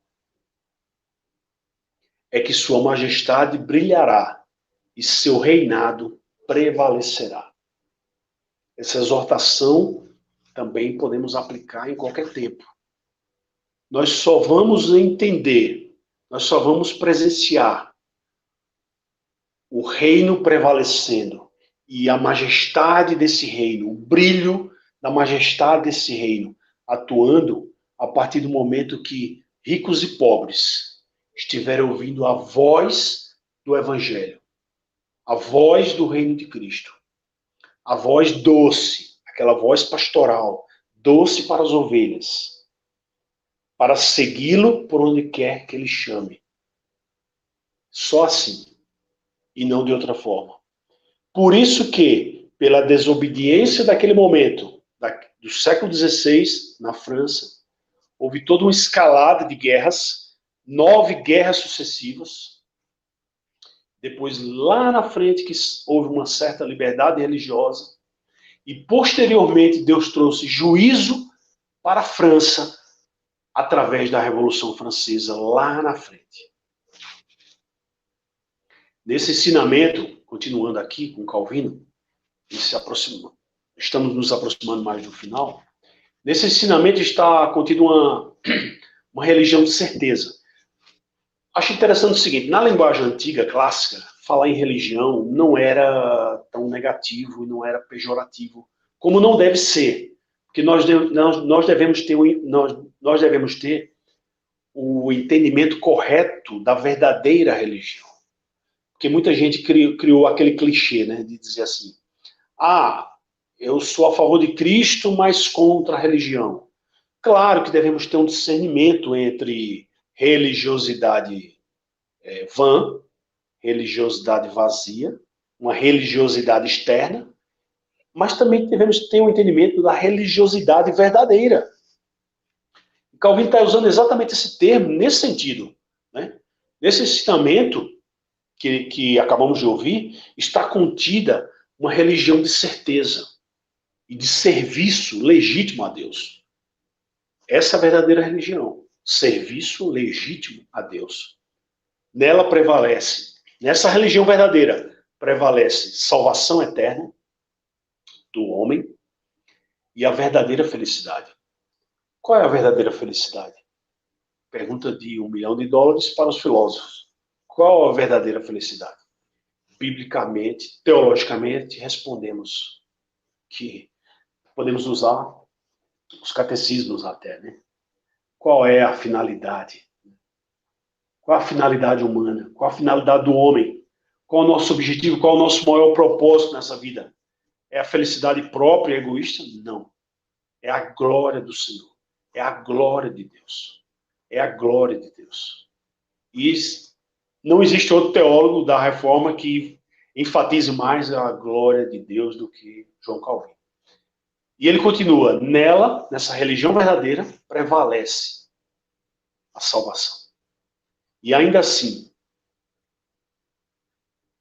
é que sua majestade brilhará e seu reinado prevalecerá. Essa exortação também podemos aplicar em qualquer tempo. Nós só vamos entender, nós só vamos presenciar o reino prevalecendo e a majestade desse reino, o brilho da majestade desse reino atuando a partir do momento que ricos e pobres estiverem ouvindo a voz do Evangelho, a voz do reino de Cristo, a voz doce, aquela voz pastoral, doce para as ovelhas, para segui-lo por onde quer que ele chame. Só assim, e não de outra forma. Por isso que pela desobediência daquele momento, do século XVI, na França, houve toda uma escalada de guerras, 9 guerras sucessivas. Depois, lá na frente, que houve uma certa liberdade religiosa. E, posteriormente, Deus trouxe juízo para a França através da Revolução Francesa, lá na frente. Nesse ensinamento, continuando aqui com Calvino, estamos nos aproximando mais do final. Nesse ensinamento está contido uma religião de certeza. Acho interessante o seguinte, na linguagem antiga, clássica, falar em religião não era tão negativo, não era pejorativo, como não deve ser. Porque nós devemos ter o entendimento correto da verdadeira religião. Porque muita gente criou aquele clichê, né, de dizer assim, eu sou a favor de Cristo, mas contra a religião. Claro que devemos ter um discernimento entre religiosidade vã, religiosidade vazia, uma religiosidade externa, mas também devemos ter um entendimento da religiosidade verdadeira. Calvino está usando exatamente esse termo nesse sentido. Né? Nesse ensinamento que acabamos de ouvir, está contida uma religião de certeza e de serviço legítimo a Deus. Essa é a verdadeira religião. Serviço legítimo a Deus. Nela prevalece, nessa religião verdadeira, prevalece salvação eterna do homem e a verdadeira felicidade. Qual é a verdadeira felicidade? Pergunta de $1 milhão para os filósofos. Qual a verdadeira felicidade? Biblicamente, teologicamente, respondemos que podemos usar os catecismos até, né? Qual é a finalidade? Qual a finalidade humana? Qual a finalidade do homem? Qual o nosso objetivo? Qual o nosso maior propósito nessa vida? É a felicidade própria e egoísta? Não. É a glória do Senhor. É a glória de Deus. É a glória de Deus. E não existe outro teólogo da Reforma que enfatize mais a glória de Deus do que João Calvino. E ele continua, nela, nessa religião verdadeira, prevalece a salvação. E ainda assim,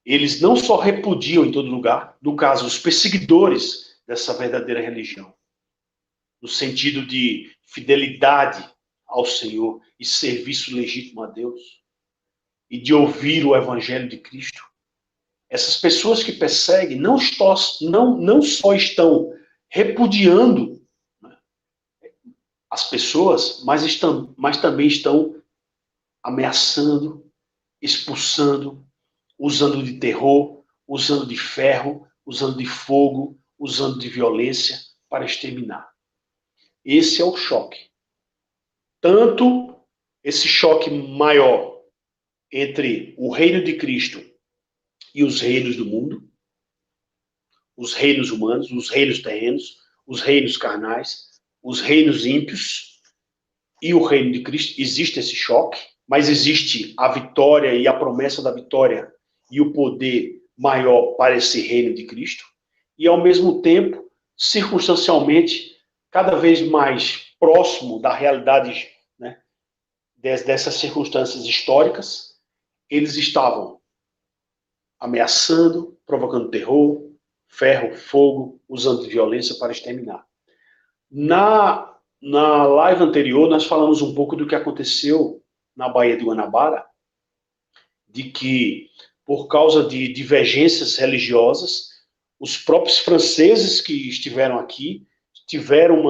eles não só repudiam em todo lugar, no caso, os perseguidores dessa verdadeira religião, no sentido de fidelidade ao Senhor e serviço legítimo a Deus, e de ouvir o Evangelho de Cristo. Essas pessoas que perseguem não só estão repudiando, né, as pessoas, mas também estão ameaçando, expulsando, usando de terror, usando de ferro, usando de fogo, usando de violência para exterminar. Esse é o choque. Tanto esse choque maior entre o reino de Cristo e os reinos do mundo, os reinos humanos, os reinos terrenos, os reinos carnais, os reinos ímpios e o reino de Cristo. Existe esse choque, mas existe a vitória e a promessa da vitória e o poder maior para esse reino de Cristo. E, ao mesmo tempo, circunstancialmente, cada vez mais próximo da realidade, né, dessas circunstâncias históricas, eles estavam ameaçando, provocando terror, ferro, fogo, usando de violência para exterminar. Na live anterior, nós falamos um pouco do que aconteceu na Baía de Guanabara, de que, por causa de divergências religiosas, os próprios franceses que estiveram aqui tiveram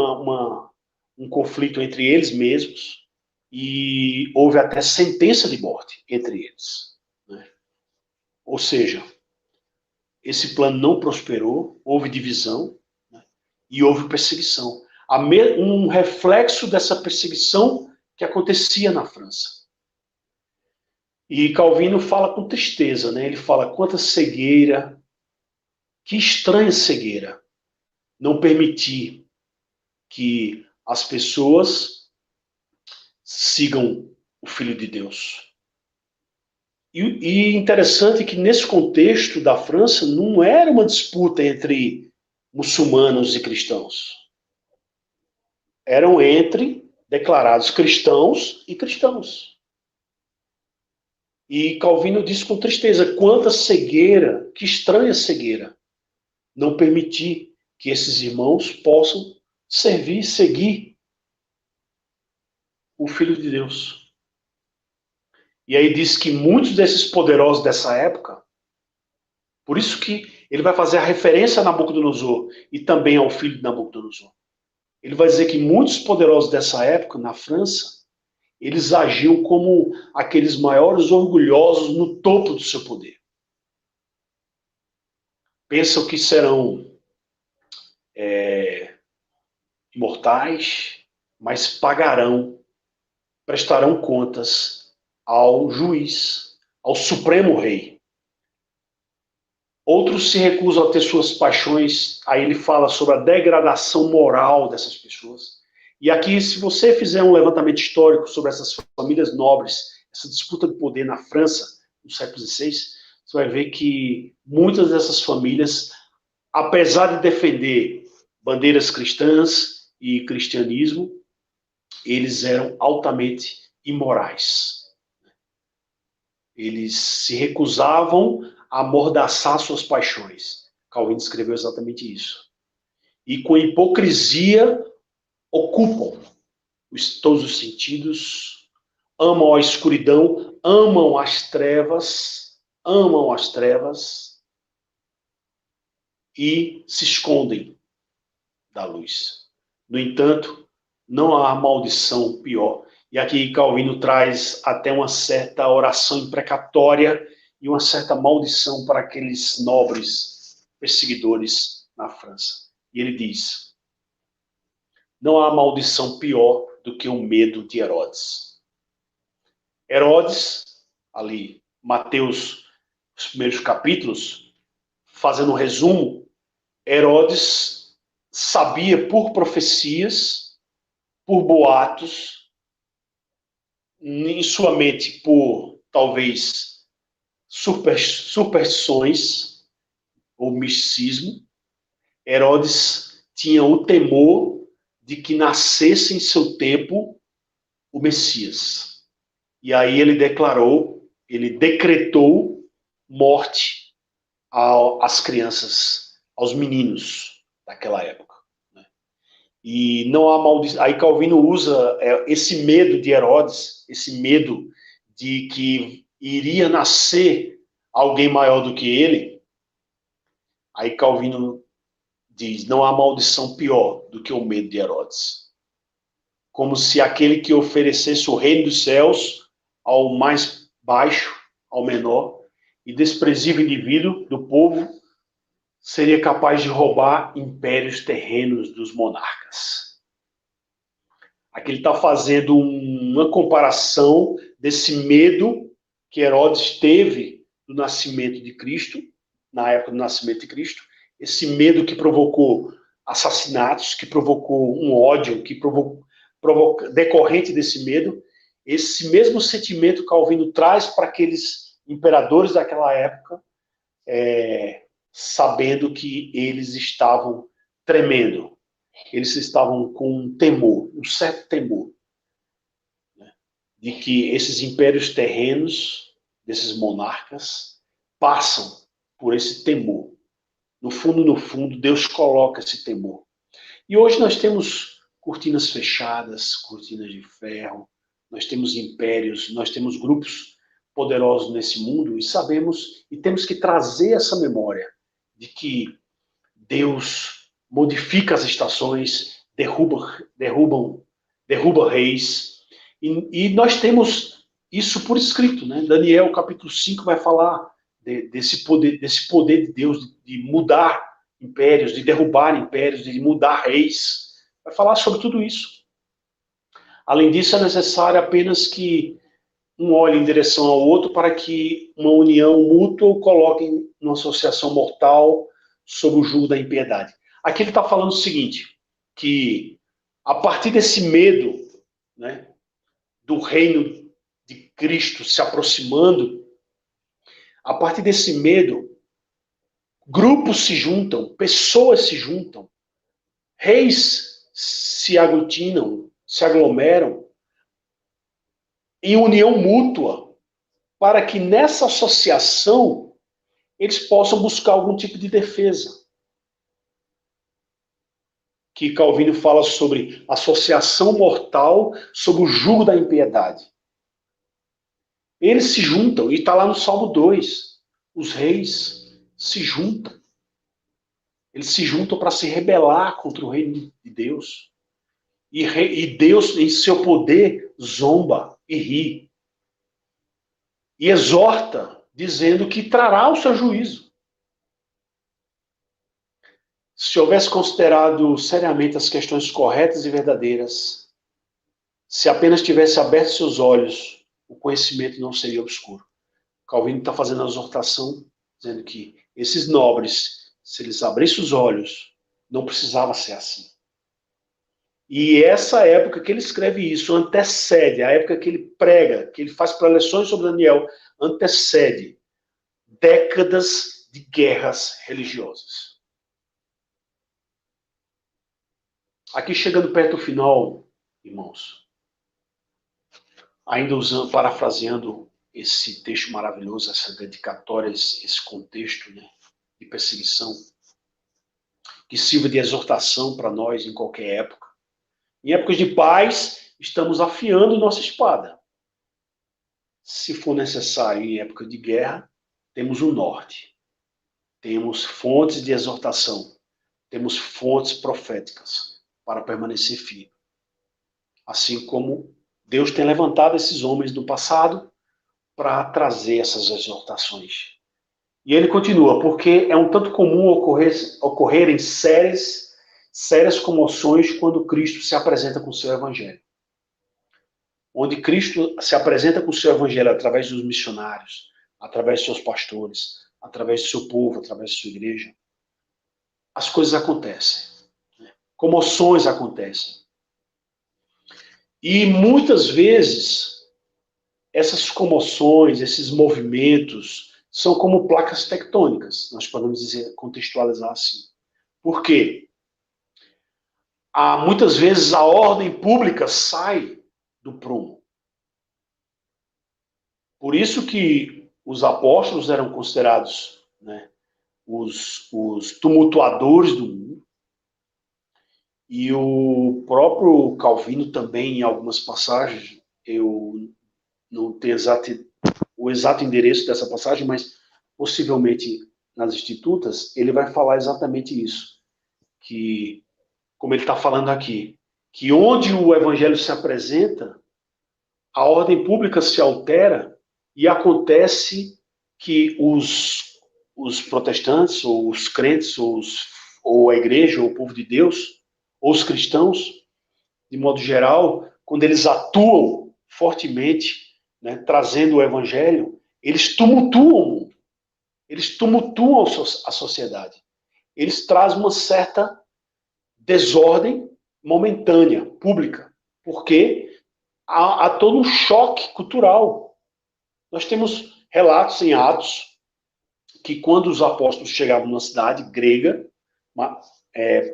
um conflito entre eles mesmos e houve até sentença de morte entre eles. Né? Ou seja, esse plano não prosperou, houve divisão, né? E houve perseguição. Um reflexo dessa perseguição que acontecia na França. E Calvino fala com tristeza, né? Ele fala, quanta cegueira, que estranha cegueira, não permitir que as pessoas sigam o Filho de Deus. E interessante que nesse contexto da França não era uma disputa entre muçulmanos e cristãos. Eram entre declarados cristãos e cristãos. E Calvino disse com tristeza, quanta cegueira, que estranha cegueira, não permitir que esses irmãos possam servir, seguir o Filho de Deus. E aí diz que muitos desses poderosos dessa época, por isso que ele vai fazer a referência a Nabucodonosor e também ao filho de Nabucodonosor. Ele vai dizer que muitos poderosos dessa época, na França, eles agiam como aqueles maiores orgulhosos no topo do seu poder. Pensam que serão imortais, mas prestarão contas ao juiz, ao supremo rei. Outros se recusam a ter suas paixões, aí ele fala sobre a degradação moral dessas pessoas. E aqui, se você fizer um levantamento histórico sobre essas famílias nobres, essa disputa de poder na França, no século XVI, você vai ver que muitas dessas famílias, apesar de defender bandeiras cristãs e cristianismo, eles eram altamente imorais. Eles se recusavam a amordaçar suas paixões. Calvino escreveu exatamente isso. E com hipocrisia ocupam todos os sentidos, amam a escuridão, amam as trevas e se escondem da luz. No entanto, não há maldição pior. E aqui Calvino traz até uma certa oração imprecatória e uma certa maldição para aqueles nobres perseguidores na França. E ele diz, não há maldição pior do que o medo de Herodes. Herodes, ali, Mateus, os primeiros capítulos, fazendo um resumo, Herodes sabia por profecias, por boatos, em sua mente por, talvez, superstições ou misticismo. Herodes tinha o temor de que nascesse em seu tempo o Messias. E aí ele decretou morte às crianças, aos meninos daquela época. E não há maldição. Aí Calvino usa esse medo de Herodes, esse medo de que iria nascer alguém maior do que ele. Aí Calvino diz, não há maldição pior do que o medo de Herodes. Como se aquele que oferecesse o reino dos céus ao mais baixo, ao menor, e desprezível indivíduo do povo, seria capaz de roubar impérios terrenos dos monarcas. Aqui ele está fazendo uma comparação desse medo que Herodes teve do nascimento de Cristo, na época do nascimento de Cristo, esse medo que provocou assassinatos, que provocou um ódio, que decorrente desse medo, esse mesmo sentimento Calvino traz para aqueles imperadores daquela época, sabendo que eles estavam tremendo, eles estavam com um temor, um certo temor, né, de que esses impérios terrenos, desses monarcas, passam por esse temor. No fundo, Deus coloca esse temor. E hoje nós temos cortinas fechadas, cortinas de ferro, nós temos impérios, nós temos grupos poderosos nesse mundo e sabemos e temos que trazer essa memória de que Deus modifica as estações, derruba reis, e nós temos isso por escrito, né? Daniel capítulo 5 vai falar desse poder de Deus de mudar impérios, de derrubar impérios, de mudar reis. Vai falar sobre tudo isso. Além disso, é necessário apenas que um olhe em direção ao outro para que uma união mútua o coloque numa associação mortal sob o jugo da impiedade. Aqui ele está falando o seguinte, que a partir desse medo, né, do reino de Cristo se aproximando, A partir desse medo, grupos se juntam, pessoas se juntam, reis se aglutinam, se aglomeram em união mútua, para que nessa associação eles possam buscar algum tipo de defesa. Que Calvino fala sobre associação mortal sob o jugo da impiedade. Eles se juntam, e está lá no Salmo 2. Os reis se juntam. Eles se juntam para se rebelar contra o reino de Deus. E Deus, em seu poder, zomba e ri. E exorta, dizendo que trará o seu juízo. Se houvesse considerado seriamente as questões corretas e verdadeiras, se apenas tivesse aberto seus olhos, o conhecimento não seria obscuro. Calvino está fazendo a exortação, dizendo que esses nobres, se eles abrissem os olhos, não precisava ser assim. E essa época que ele escreve isso antecede, a época que ele prega, que ele faz preleções sobre Daniel, antecede décadas de guerras religiosas. Aqui chegando perto do final, irmãos, ainda usando, parafraseando esse texto maravilhoso, essa dedicatória, esse contexto, né, de perseguição, que sirva de exortação para nós em qualquer época. Em épocas de paz, estamos afiando nossa espada. Se for necessário em época de guerra, temos o norte. Temos fontes de exortação. Temos fontes proféticas para permanecer firme. Assim como Deus tem levantado esses homens do passado para trazer essas exortações. E ele continua, porque é um tanto comum ocorrerem sérias comoções quando Cristo se apresenta com o seu evangelho. Onde Cristo se apresenta com o seu evangelho através dos missionários, através de seus pastores, através do seu povo, através de sua igreja, as coisas acontecem. Comoções acontecem. E muitas vezes, essas comoções, esses movimentos, são como placas tectônicas, nós podemos dizer, contextualizar assim. Por quê? Muitas vezes a ordem pública sai do prumo. Por isso que os apóstolos eram considerados, né, os tumultuadores do mundo. E o próprio Calvino também, em algumas passagens, eu não tenho o exato endereço dessa passagem, mas possivelmente nas Institutas, ele vai falar exatamente isso. Que, como ele está falando aqui, que onde o evangelho se apresenta, a ordem pública se altera e acontece que os protestantes, ou os crentes, ou a igreja, ou o povo de Deus, ou os cristãos, de modo geral, quando eles atuam fortemente, né, trazendo o evangelho, eles tumultuam o mundo. Eles tumultuam a sociedade. Eles trazem uma certa desordem momentânea, pública, porque há todo um choque cultural. Nós temos relatos em Atos que quando os apóstolos chegavam numa cidade grega,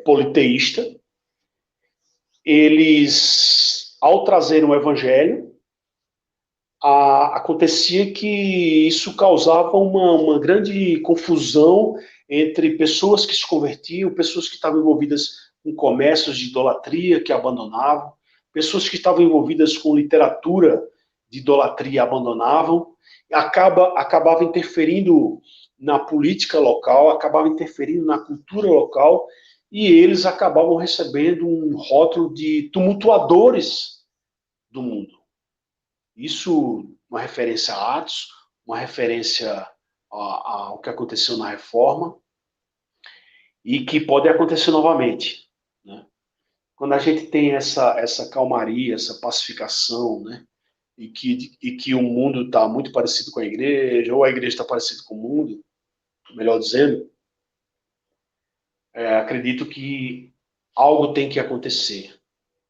politeísta, eles, ao trazerem o evangelho, acontecia que isso causava uma grande confusão entre pessoas que se convertiam, pessoas que estavam envolvidas com comércios de idolatria que abandonavam, pessoas que estavam envolvidas com literatura de idolatria abandonavam, acabava interferindo na política local, acabava interferindo na cultura local, e eles acabavam recebendo um rótulo de tumultuadores do mundo. Isso, uma referência a Atos, uma referência ao que aconteceu na Reforma, e que pode acontecer novamente, né? Quando a gente tem essa calmaria, essa pacificação, né? E que o mundo está muito parecido com a igreja, ou a igreja está parecida com o mundo, melhor dizendo, acredito que algo tem que acontecer.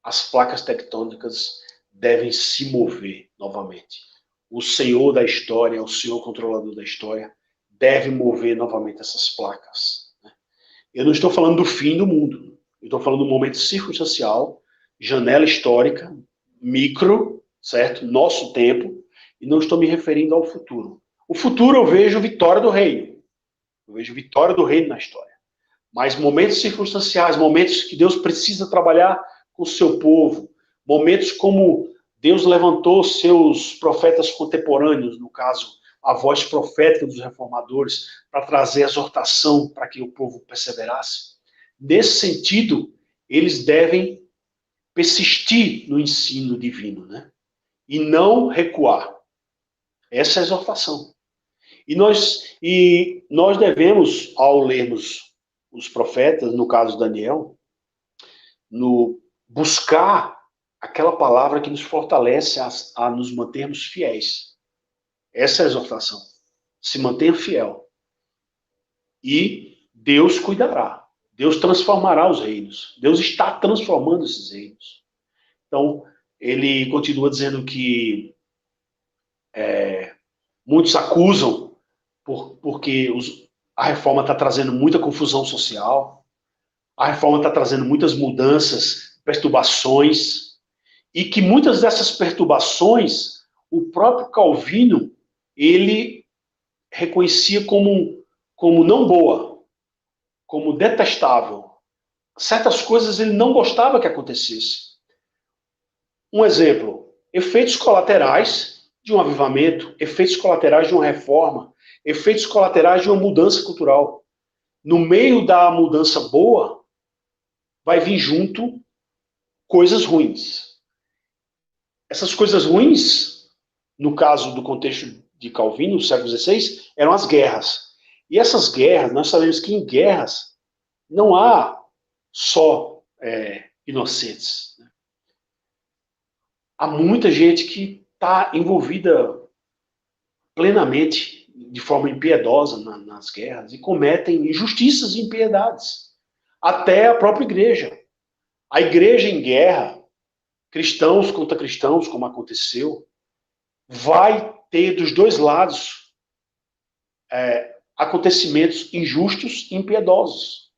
As placas tectônicas devem se mover novamente. o Senhor da história, o Senhor controlador da história, deve mover novamente essas placas. Eu não estou falando do fim do mundo. Eu estou falando do momento circunstancial, janela histórica, micro, certo? Nosso tempo, e não estou me referindo ao futuro. O futuro eu vejo vitória do reino. Eu vejo vitória do reino na história. Mas momentos circunstanciais, momentos que Deus precisa trabalhar com o seu povo, momentos como Deus levantou seus profetas contemporâneos, no caso, a voz profética dos reformadores, para trazer exortação para que o povo perseverasse. Nesse sentido, eles devem persistir no ensino divino, né? E não recuar. Essa é a exortação. E nós devemos, ao lermos os profetas, no caso Daniel, no buscar aquela palavra que nos fortalece a nos mantermos fiéis. Essa é a exortação. Se mantenha fiel. E Deus cuidará. Deus transformará os reinos. Deus está transformando esses reinos. Então, ele continua dizendo que muitos acusam porque a reforma está trazendo muita confusão social, a reforma está trazendo muitas mudanças, perturbações, e que muitas dessas perturbações, o próprio Calvino, ele reconhecia como não boa, como detestável. Certas coisas ele não gostava que acontecesse. Um exemplo, efeitos colaterais de um avivamento, efeitos colaterais de uma reforma, efeitos colaterais de uma mudança cultural. No meio da mudança boa, vai vir junto coisas ruins. Essas coisas ruins, no caso do contexto de Calvino, no século XVI, eram as guerras. E essas guerras, nós sabemos que em guerras não há só inocentes. Há muita gente que está envolvida plenamente, de forma impiedosa nas guerras, e cometem injustiças e impiedades. Até a própria igreja. A igreja em guerra, cristãos contra cristãos, como aconteceu, vai ter dos dois lados acontecimentos injustos e impiedosos.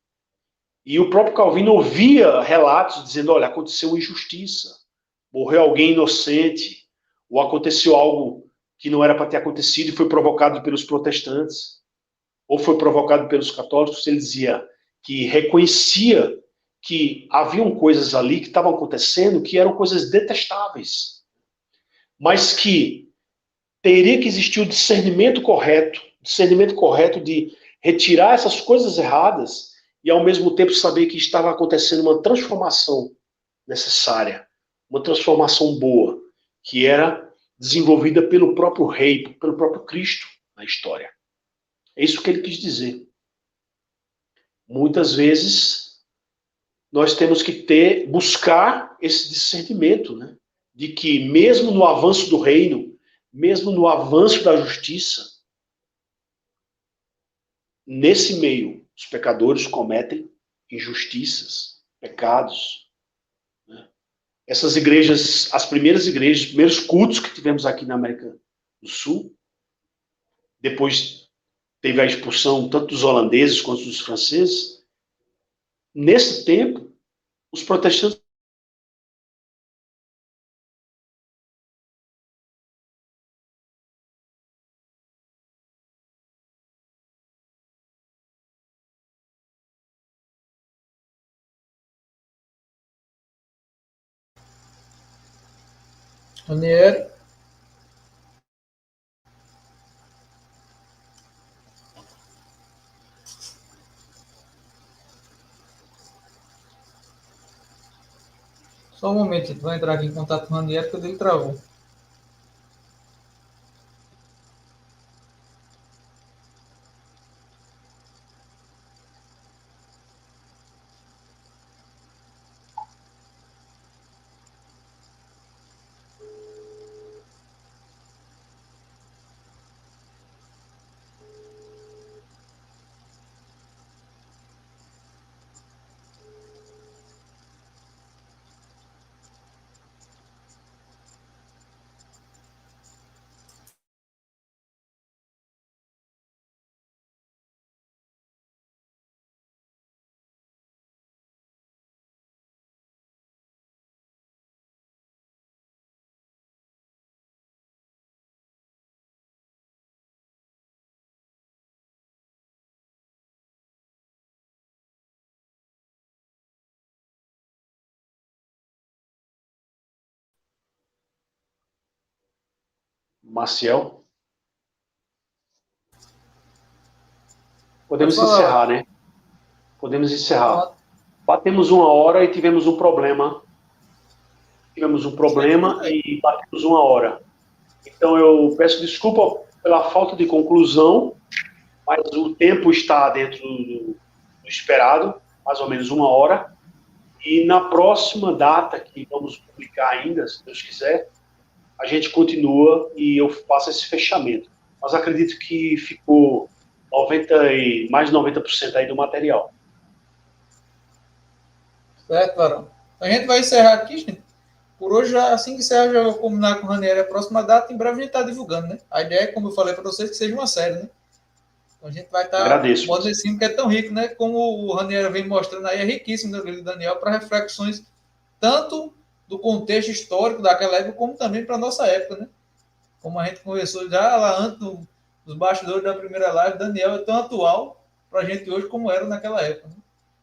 E o próprio Calvino ouvia relatos dizendo, olha, aconteceu uma injustiça, morreu alguém inocente, ou aconteceu algo que não era para ter acontecido e foi provocado pelos protestantes, ou foi provocado pelos católicos. Ele dizia que reconhecia que haviam coisas ali que estavam acontecendo que eram coisas detestáveis, mas que teria que existir o discernimento correto de retirar essas coisas erradas e ao mesmo tempo saber que estava acontecendo uma transformação necessária, uma transformação boa, que era desenvolvida pelo próprio rei, pelo próprio Cristo na história. É isso que ele quis dizer. Muitas vezes nós temos que buscar esse discernimento, né? De que mesmo no avanço do reino, mesmo no avanço da justiça, nesse meio, os pecadores cometem injustiças, pecados. Né? Essas igrejas, as primeiras igrejas, os primeiros cultos que tivemos aqui na América do Sul, depois teve a expulsão tanto dos holandeses quanto dos franceses. Nesse tempo, os protestantes Ranieri, só um momento, gente. Vai entrar aqui em contato com o Ranieri, porque ele travou. Maciel? Podemos Pode falar. encerrar, né? Podemos encerrar. Pronto. Batemos 1 hora e tivemos um problema. Tivemos um problema e batemos 1 hora. Então eu peço desculpa pela falta de conclusão, mas o tempo está dentro do esperado, mais ou menos 1 hora. E na próxima data que vamos publicar ainda, se Deus quiser, a gente continua e eu faço esse fechamento. Mas acredito que ficou mais de 90% aí do material. Certo, Varão. A gente vai encerrar aqui, gente. Por hoje, assim que encerrar, já vou combinar com o Ranieri a próxima data. Em breve a gente está divulgando, né? A ideia é, como eu falei para vocês, que seja uma série, né? Então a gente vai estar Agradeço. modo esse filme que é tão rico, né? Como o Ranieri vem mostrando aí, é riquíssimo no livro do Daniel para reflexões tanto do contexto histórico daquela época, como também para a nossa época, né? Como a gente conversou já lá antes, nos bastidores da primeira live, Daniel é tão atual para a gente hoje como era naquela época. Né?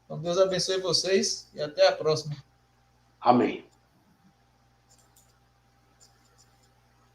Então Deus abençoe vocês e até a próxima. Amém.